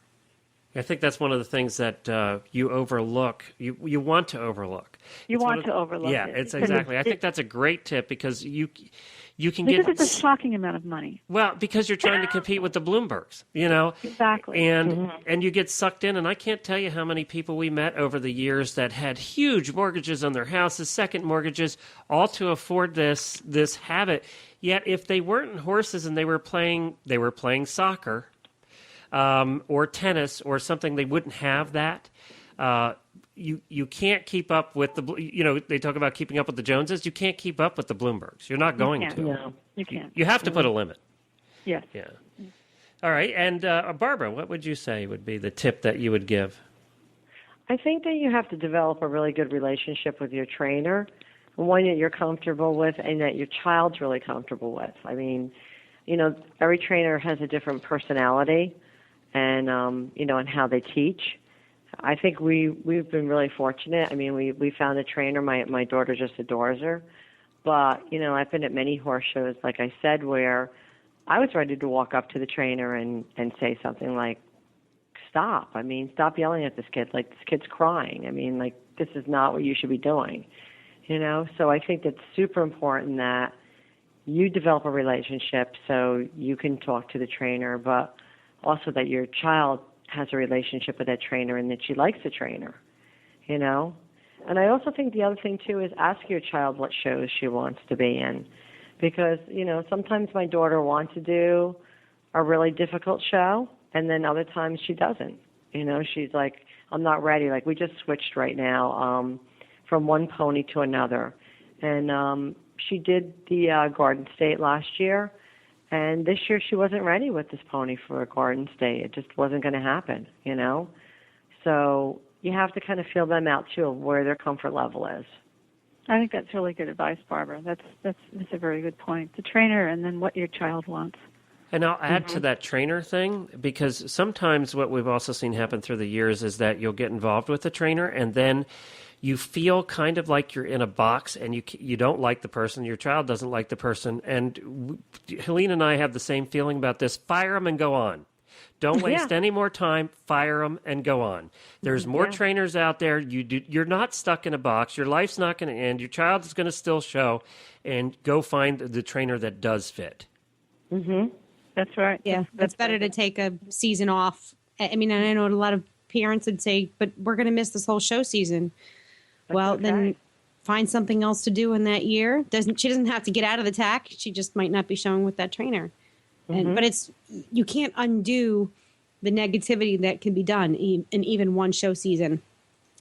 I think that's one of the things that you overlook. You want to overlook. You want to overlook. Yeah, it. It's exactly. I think that's a great tip, because you can because get. It's a shocking amount of money. Well, because you're trying to compete with the Bloombergs, Exactly. And you get sucked in. And I can't tell you how many people we met over the years that had huge mortgages on their houses, second mortgages, all to afford this habit. Yet, if they weren't in horses and they were playing soccer, or tennis or something, they wouldn't have that. You can't keep up with they talk about keeping up with the Joneses. You can't keep up with the Bloombergs. You're not going to. No, you can't. You have to put a limit. Yes. Yeah. All right. And Barbara, what would you say would be the tip that you would give? I think that you have to develop a really good relationship with your trainer, one that you're comfortable with and that your child's really comfortable with. I mean, every trainer has a different personality and, and how they teach. I think we've been really fortunate. I mean, we found a trainer. My daughter just adores her. But, I've been at many horse shows, like I said, where I was ready to walk up to the trainer and say something like, stop. I mean, stop yelling at this kid. Like, this kid's crying. I mean, this is not what you should be doing. So I think it's super important that you develop a relationship so you can talk to the trainer, but also that your child has a relationship with that trainer and that she likes the trainer, And I also think the other thing, too, is ask your child what shows she wants to be in. Because, sometimes my daughter wants to do a really difficult show, and then other times she doesn't. She's like, I'm not ready. Like, we just switched right now from one pony to another. And she did the Garden State last year, and this year she wasn't ready with this pony for a Garden State. It just wasn't going to happen, you know. So you have to kind of feel them out too, of where their comfort level is. I think that's really good advice, Barbara. That's a very good point. The trainer, and then what your child wants. And I'll add to that trainer thing, because sometimes what we've also seen happen through the years is that you'll get involved with the trainer, and then you feel kind of like you're in a box, and you don't like the person, your child doesn't like the person, and Helene and I have the same feeling about this. Fire them and go on. Don't waste any more time. Fire them and go on. There's more trainers out there. You're not stuck in a box. Your life's not going to end. Your child is going to still show, and go find the trainer that does fit. Mm-hmm. That's right. Yeah, it's better to take a season off. I mean, I know a lot of parents would say, but we're going to miss this whole show season. Then find something else to do in that year. She doesn't have to get out of the tack. She just might not be showing with that trainer. But you can't undo the negativity that can be done in even one show season.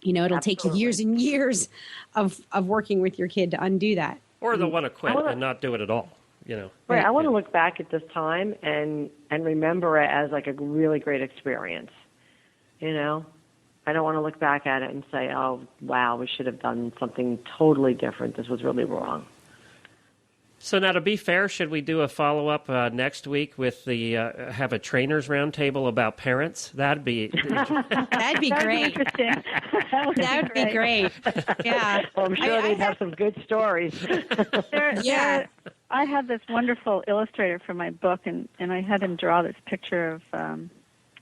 You know, it'll take you years and years of working with your kid to undo that. Or they'll want to quit and not do it at all. You know. Right. I want to look back at this time and remember it as like a really great experience. You know, I don't want to look back at it and say, "Oh, wow, we should have done something totally different. This was really wrong." So now, to be fair, should we do a follow-up next week with have a trainers roundtable about parents? That'd be great. That'd be interesting. That would be great. Yeah. Well, I'm sure they'd have some good stories. I had this wonderful illustrator for my book, and I had him draw this picture of.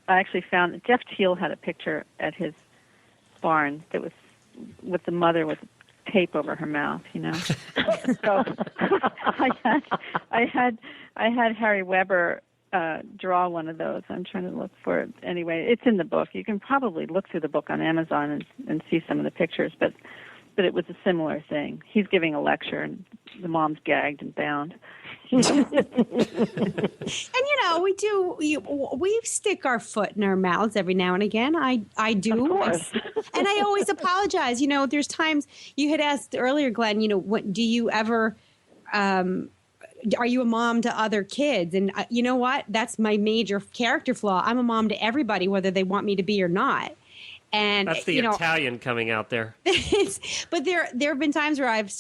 I actually found that Jeff Teal had a picture at his barn that was with the mother with tape over her mouth, you know. So I had Harry Weber draw one of those. I'm trying to look for it. Anyway, it's in the book. You can probably look through the book on Amazon and see some of the pictures, but it was a similar thing. He's giving a lecture, and the mom's gagged and bound. And you know, we stick our foot in our mouths every now and again. I do, of course. And I always apologize. You know, there's times you had asked earlier, Glenn. You know, what do you ever? Are you a mom to other kids? And you know what? That's my major character flaw. I'm a mom to everybody, whether they want me to be or not. And that's the Italian coming out there. But there have been times where I've,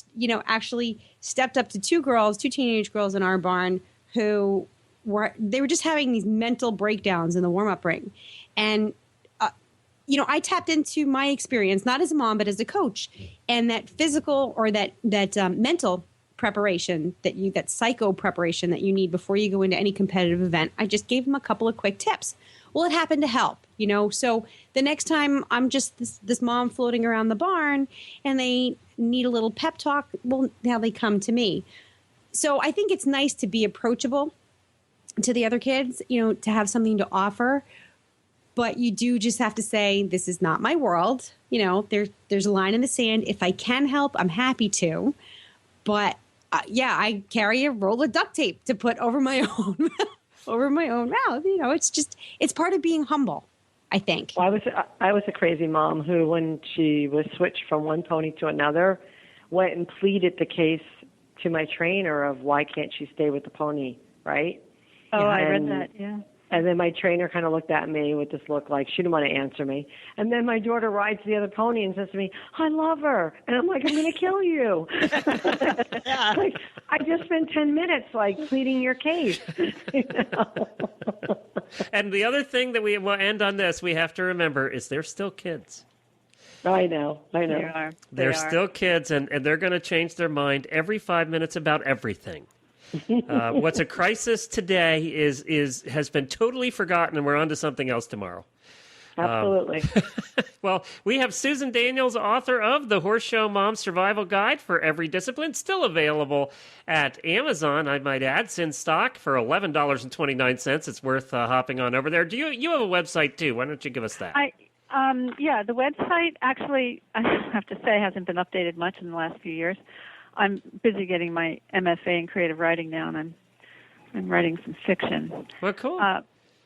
actually stepped up to two teenage girls in our barn who were just having these mental breakdowns in the warm-up ring. And, I tapped into my experience, not as a mom, but as a coach. And that physical or that mental preparation, that psycho preparation that you need before you go into any competitive event, I just gave them a couple of quick tips. Well, it happened to help, So the next time I'm just this mom floating around the barn and they need a little pep talk, well, now they come to me. So I think it's nice to be approachable to the other kids, to have something to offer. But you do just have to say, this is not my world. There's a line in the sand. If I can help, I'm happy to. But, I carry a roll of duct tape to put over my own mouth. It's part of being humble, I think. Well, I was a crazy mom who, when she was switched from one pony to another, went and pleaded the case to my trainer of why can't she stay with the pony, right? Oh, I read that, yeah. And then my trainer kind of looked at me with this look like she didn't want to answer me. And then my daughter rides the other pony and says to me, I love her. And I'm like, I'm going to kill you. Like, I just spent 10 minutes, pleading your case. And the other thing that we will end on this, we have to remember, is they're still kids. I know. They are. They're still kids, and they're going to change their mind every 5 minutes about everything. What's a crisis today has been totally forgotten, and we're on to something else tomorrow. Absolutely. Well, we have Susan Daniels, author of The Horse Show Mom Survival Guide for Every Discipline, still available at Amazon, I might add. It's in stock for $11.29. It's worth hopping on over there. You have a website, too. Why don't you give us that? The website actually, I have to say, hasn't been updated much in the last few years. I'm busy getting my MFA in creative writing now, and I'm writing some fiction. Well, cool.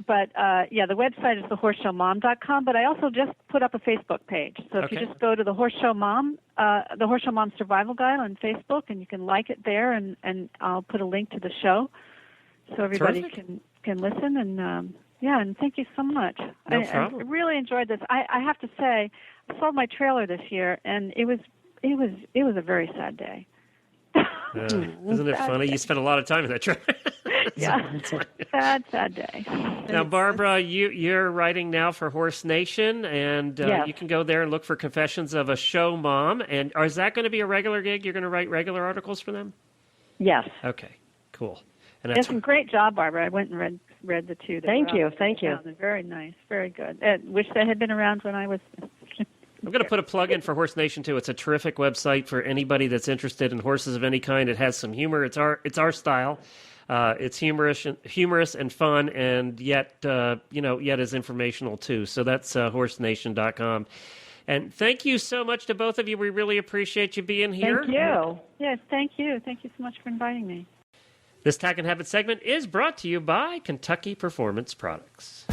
Yeah, the website is thehorseshowmom.com, but I also just put up a Facebook page. So if you just go to the Horse Show Mom Survival Guide on Facebook, and you can like it there, and I'll put a link to the show so everybody can listen. And and thank you so much. No problem. I really enjoyed this. I have to say, I sold my trailer this year, and it was a very sad day. Isn't it funny? You spent a lot of time in that trailer. Yeah, sad day. Now, Barbara, you're writing now for Horse Nation, and you can go there and look for Confessions of a Show Mom. And is that going to be a regular gig? You're going to write regular articles for them? Yes. Okay, cool. And that's a great job, Barbara. I went and read the two. Thank you. They're very nice, very good. I wish they had been around when I was. I'm going to put a plug in for Horse Nation too. It's a terrific website for anybody that's interested in horses of any kind. It has some humor. It's our style. It's humorous and fun, and yet is informational too. So that's horsenation.com. And thank you so much to both of you. We really appreciate you being here. Thank you. Yes, thank you. Thank you so much for inviting me. This Tack and Habit segment is brought to you by Kentucky Performance Products.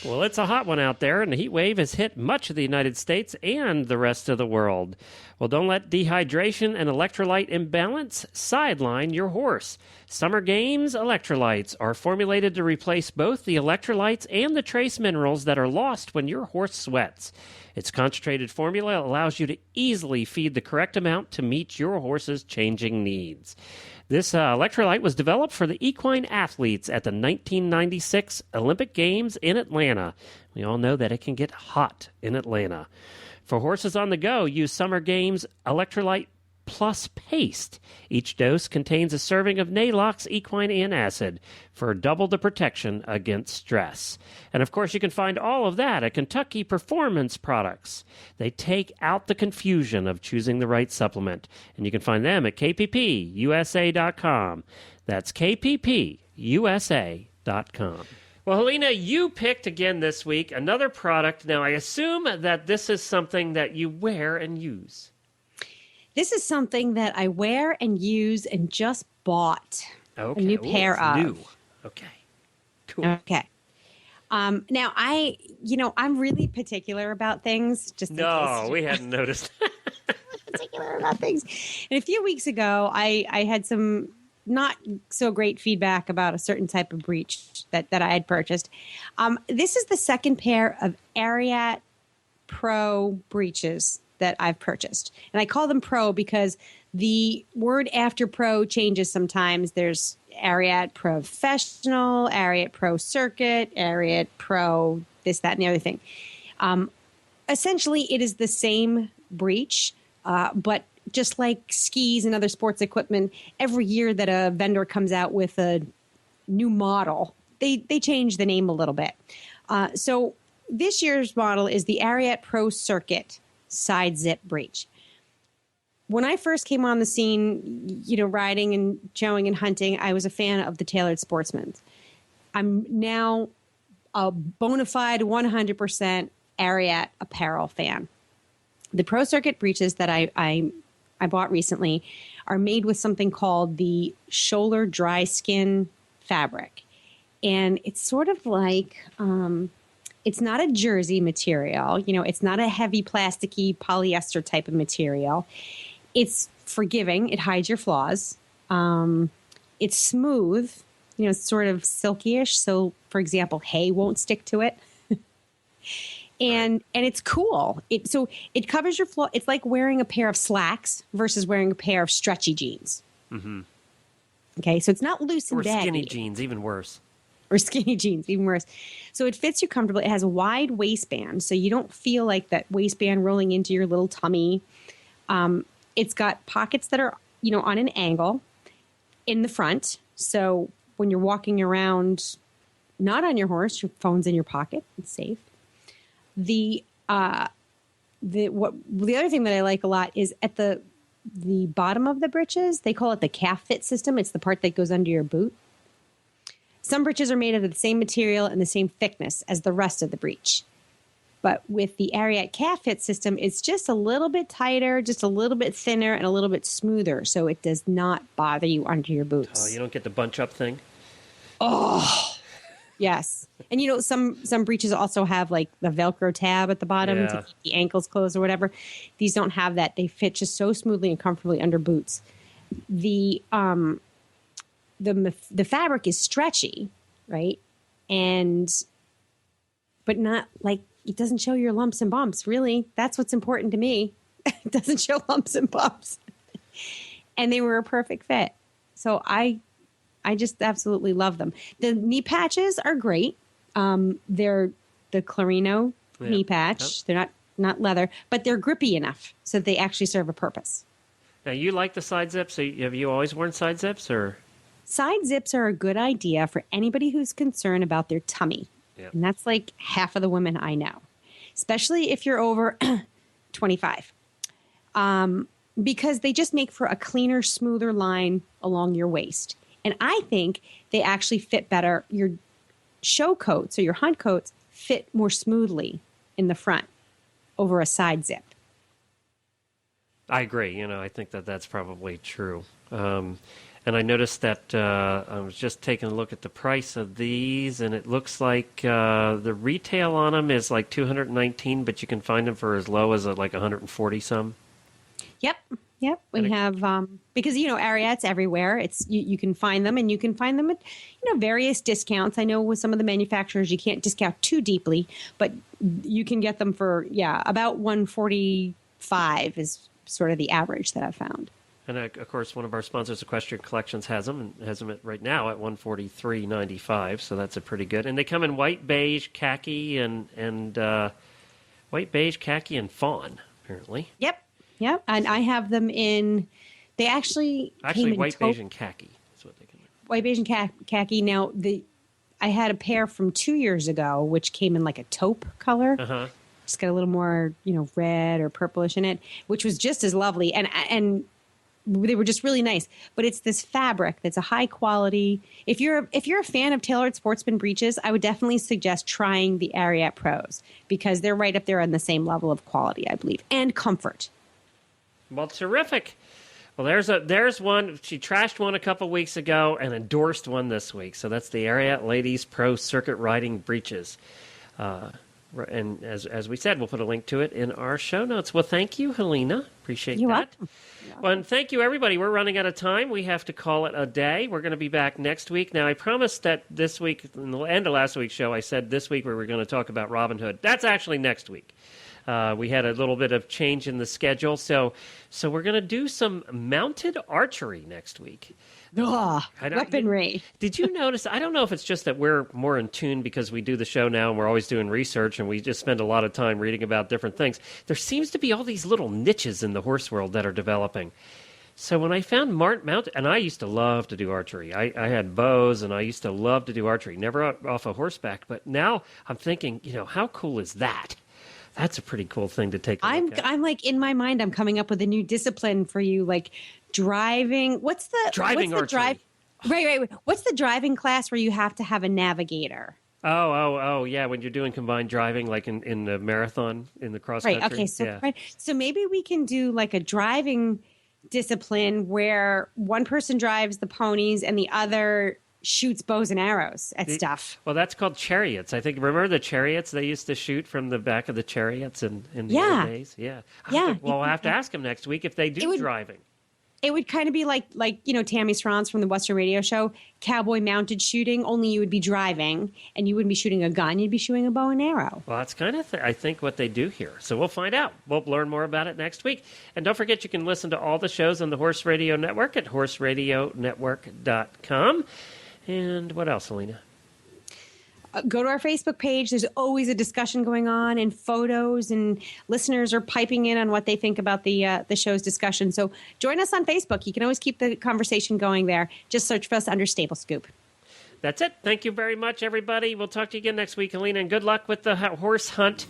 Well, it's a hot one out there, and the heat wave has hit much of the United States and the rest of the world. Well, don't let dehydration and electrolyte imbalance sideline your horse. Summer Games electrolytes are formulated to replace both the electrolytes and the trace minerals that are lost when your horse sweats. Its concentrated formula allows you to easily feed the correct amount to meet your horse's changing needs. This electrolyte was developed for the equine athletes at the 1996 Olympic Games in Atlanta. We all know that it can get hot in Atlanta. For horses on the go, use Summer Games Electrolyte Plus Paste. Each dose contains a serving of Nalox equine antacid for double the protection against stress. And of course, you can find all of that at Kentucky Performance Products. They take out the confusion of choosing the right supplement, and you can find them at kppusa.com. That's kppusa.com. Well, Helena, you picked again this week another product. Now, I assume that this is something that you wear and use. This is something that I wear and use and just bought a new pair of. New. Okay. Cool. Okay. Now, I'm really particular about things. We hadn't noticed. Particular about things. And a few weeks ago, I had some not so great feedback about a certain type of breech that I had purchased. This is the second pair of Ariat Pro breeches that I've purchased. And I call them Pro because the word after Pro changes sometimes. There's Ariat Professional, Ariat Pro Circuit, Ariat Pro this, that, and the other thing. Essentially, it is the same breech, but just like skis and other sports equipment, every year that a vendor comes out with a new model, they change the name a little bit. So this year's model is the Ariat Pro Circuit side zip breech. When I first came on the scene, riding and showing and hunting, I was a fan of the Tailored Sportsman. I'm now a bona fide 100% Ariat apparel fan. The Pro Circuit breeches that I bought recently are made with something called the Scholler dry skin fabric. And it's sort of like, it's not a jersey material. It's not a heavy plasticky polyester type of material. It's forgiving. It hides your flaws. It's smooth. It's sort of silky-ish. So, for example, hay won't stick to it. And it's cool. It covers your flaw. It's like wearing a pair of slacks versus wearing a pair of stretchy jeans. Mm-hmm. Okay, so it's not loose and baggy. Or skinny jeans, even worse. Or skinny jeans, even worse. So it fits you comfortably. It has a wide waistband, so you don't feel like that waistband rolling into your little tummy. It's got pockets that are, on an angle in the front. So when you're walking around, not on your horse, your phone's in your pocket. It's safe. The other thing that I like a lot is at the bottom of the breeches, they call it the calf fit system. It's the part that goes under your boot. Some breeches are made of the same material and the same thickness as the rest of the breech. But with the Ariat calf fit system, it's just a little bit tighter, just a little bit thinner, and a little bit smoother, so it does not bother you under your boots. Oh, you don't get the bunch up thing? Oh, yes. And some breeches also have like the Velcro tab at the bottom to keep the ankles closed or whatever. These don't have that. They fit just so smoothly and comfortably under boots. The fabric is stretchy, right? But not like, it doesn't show your lumps and bumps, really. That's what's important to me. It doesn't show lumps and bumps. And they were a perfect fit. So I just absolutely love them. The knee patches are great. They're the Clarino knee patch. Yep. They're not leather, but they're grippy enough so that they actually serve a purpose. Now, you like the side zips? Have you always worn side zips? Or Side zips are a good idea for anybody who's concerned about their tummy. Yep. And that's like half of the women I know, especially if you're over 25. Because they just make for a cleaner, smoother line along your waist. And I think they actually fit better. Your show coats or your hunt coats fit more smoothly in the front over a side zip. I agree. I think that's probably true. And I noticed that I was just taking a look at the price of these, and it looks like the retail on them is like $219, but you can find them for as low as like 140 some. Yep. We have because Ariat's everywhere. It's you can find them, and you can find them at various discounts. I know with some of the manufacturers you can't discount too deeply, but you can get them for about 145 is sort of the average that I've found. And of course, one of our sponsors, Equestrian Collections, has them right now at $143.95. So that's a pretty good. And they come in white, beige, khaki, and white, beige, khaki, and fawn. Apparently. Yep. And I have them in. They actually came in white, beige, and khaki. That's what they come in. White, beige, and khaki. Now I had a pair from 2 years ago, which came in like a taupe color. Just got a little more, red or purplish in it, which was just as lovely. And they were just really nice. But it's this fabric that's a high quality. If you're a fan of tailored sportsman breeches, I would definitely suggest trying the Ariat Pros because they're right up there on the same level of quality, I believe, and comfort. Well, terrific. Well, there's one. She trashed one a couple weeks ago and endorsed one this week. So that's the Ariat Ladies Pro Circuit Riding Breeches. And as we said, we'll put a link to it in our show notes. Well, thank you, Helena. Appreciate that. Welcome. Well, and thank you, everybody. We're running out of time. We have to call it a day. We're going to be back next week. Now, I promised that this week, in the end of last week's show, I said this week we were going to talk about Robin Hood. That's actually next week. We had a little bit of change in the schedule, so we're going to do some mounted archery next week. Weaponry. Did you notice? I don't know if it's just that we're more in tune because we do the show now and we're always doing research and we just spend a lot of time reading about different things. There seems to be all these little niches in the horse world that are developing. So when I found mounted, and I used to love to do archery. I had bows and I used to love to do archery, never off a horseback. But now I'm thinking, how cool is that? That's a pretty cool thing to take a look at. I'm like, in my mind, I'm coming up with a new discipline for you, like driving. What's the archery? Right. What's the driving class where you have to have a navigator? Oh, yeah. When you're doing combined driving, like in the marathon, in the cross country. Right. Okay. So maybe we can do like a driving discipline where one person drives the ponies and the other shoots bows and arrows at stuff. Well, that's called chariots. I think. Remember the chariots they used to shoot from the back of the chariots in the old days? Yeah. I'll have to ask them next week if they do driving. It would kind of be like Tammy Srance from the Western Radio Show, cowboy mounted shooting, only you would be driving and you wouldn't be shooting a gun, you'd be shooting a bow and arrow. Well, that's kind of, I think, what they do here. So we'll find out. We'll learn more about it next week. And don't forget, you can listen to all the shows on the Horse Radio Network at horseradionetwork.com. And what else, Helena? Go to our Facebook page. There's always a discussion going on and photos, and listeners are piping in on what they think about the show's discussion. So join us on Facebook. You can always keep the conversation going there. Just search for us under Stable Scoop. That's it. Thank you very much, everybody. We'll talk to you again next week, Helena, and good luck with the horse hunt.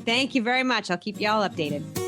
Thank you very much. I'll keep you all updated.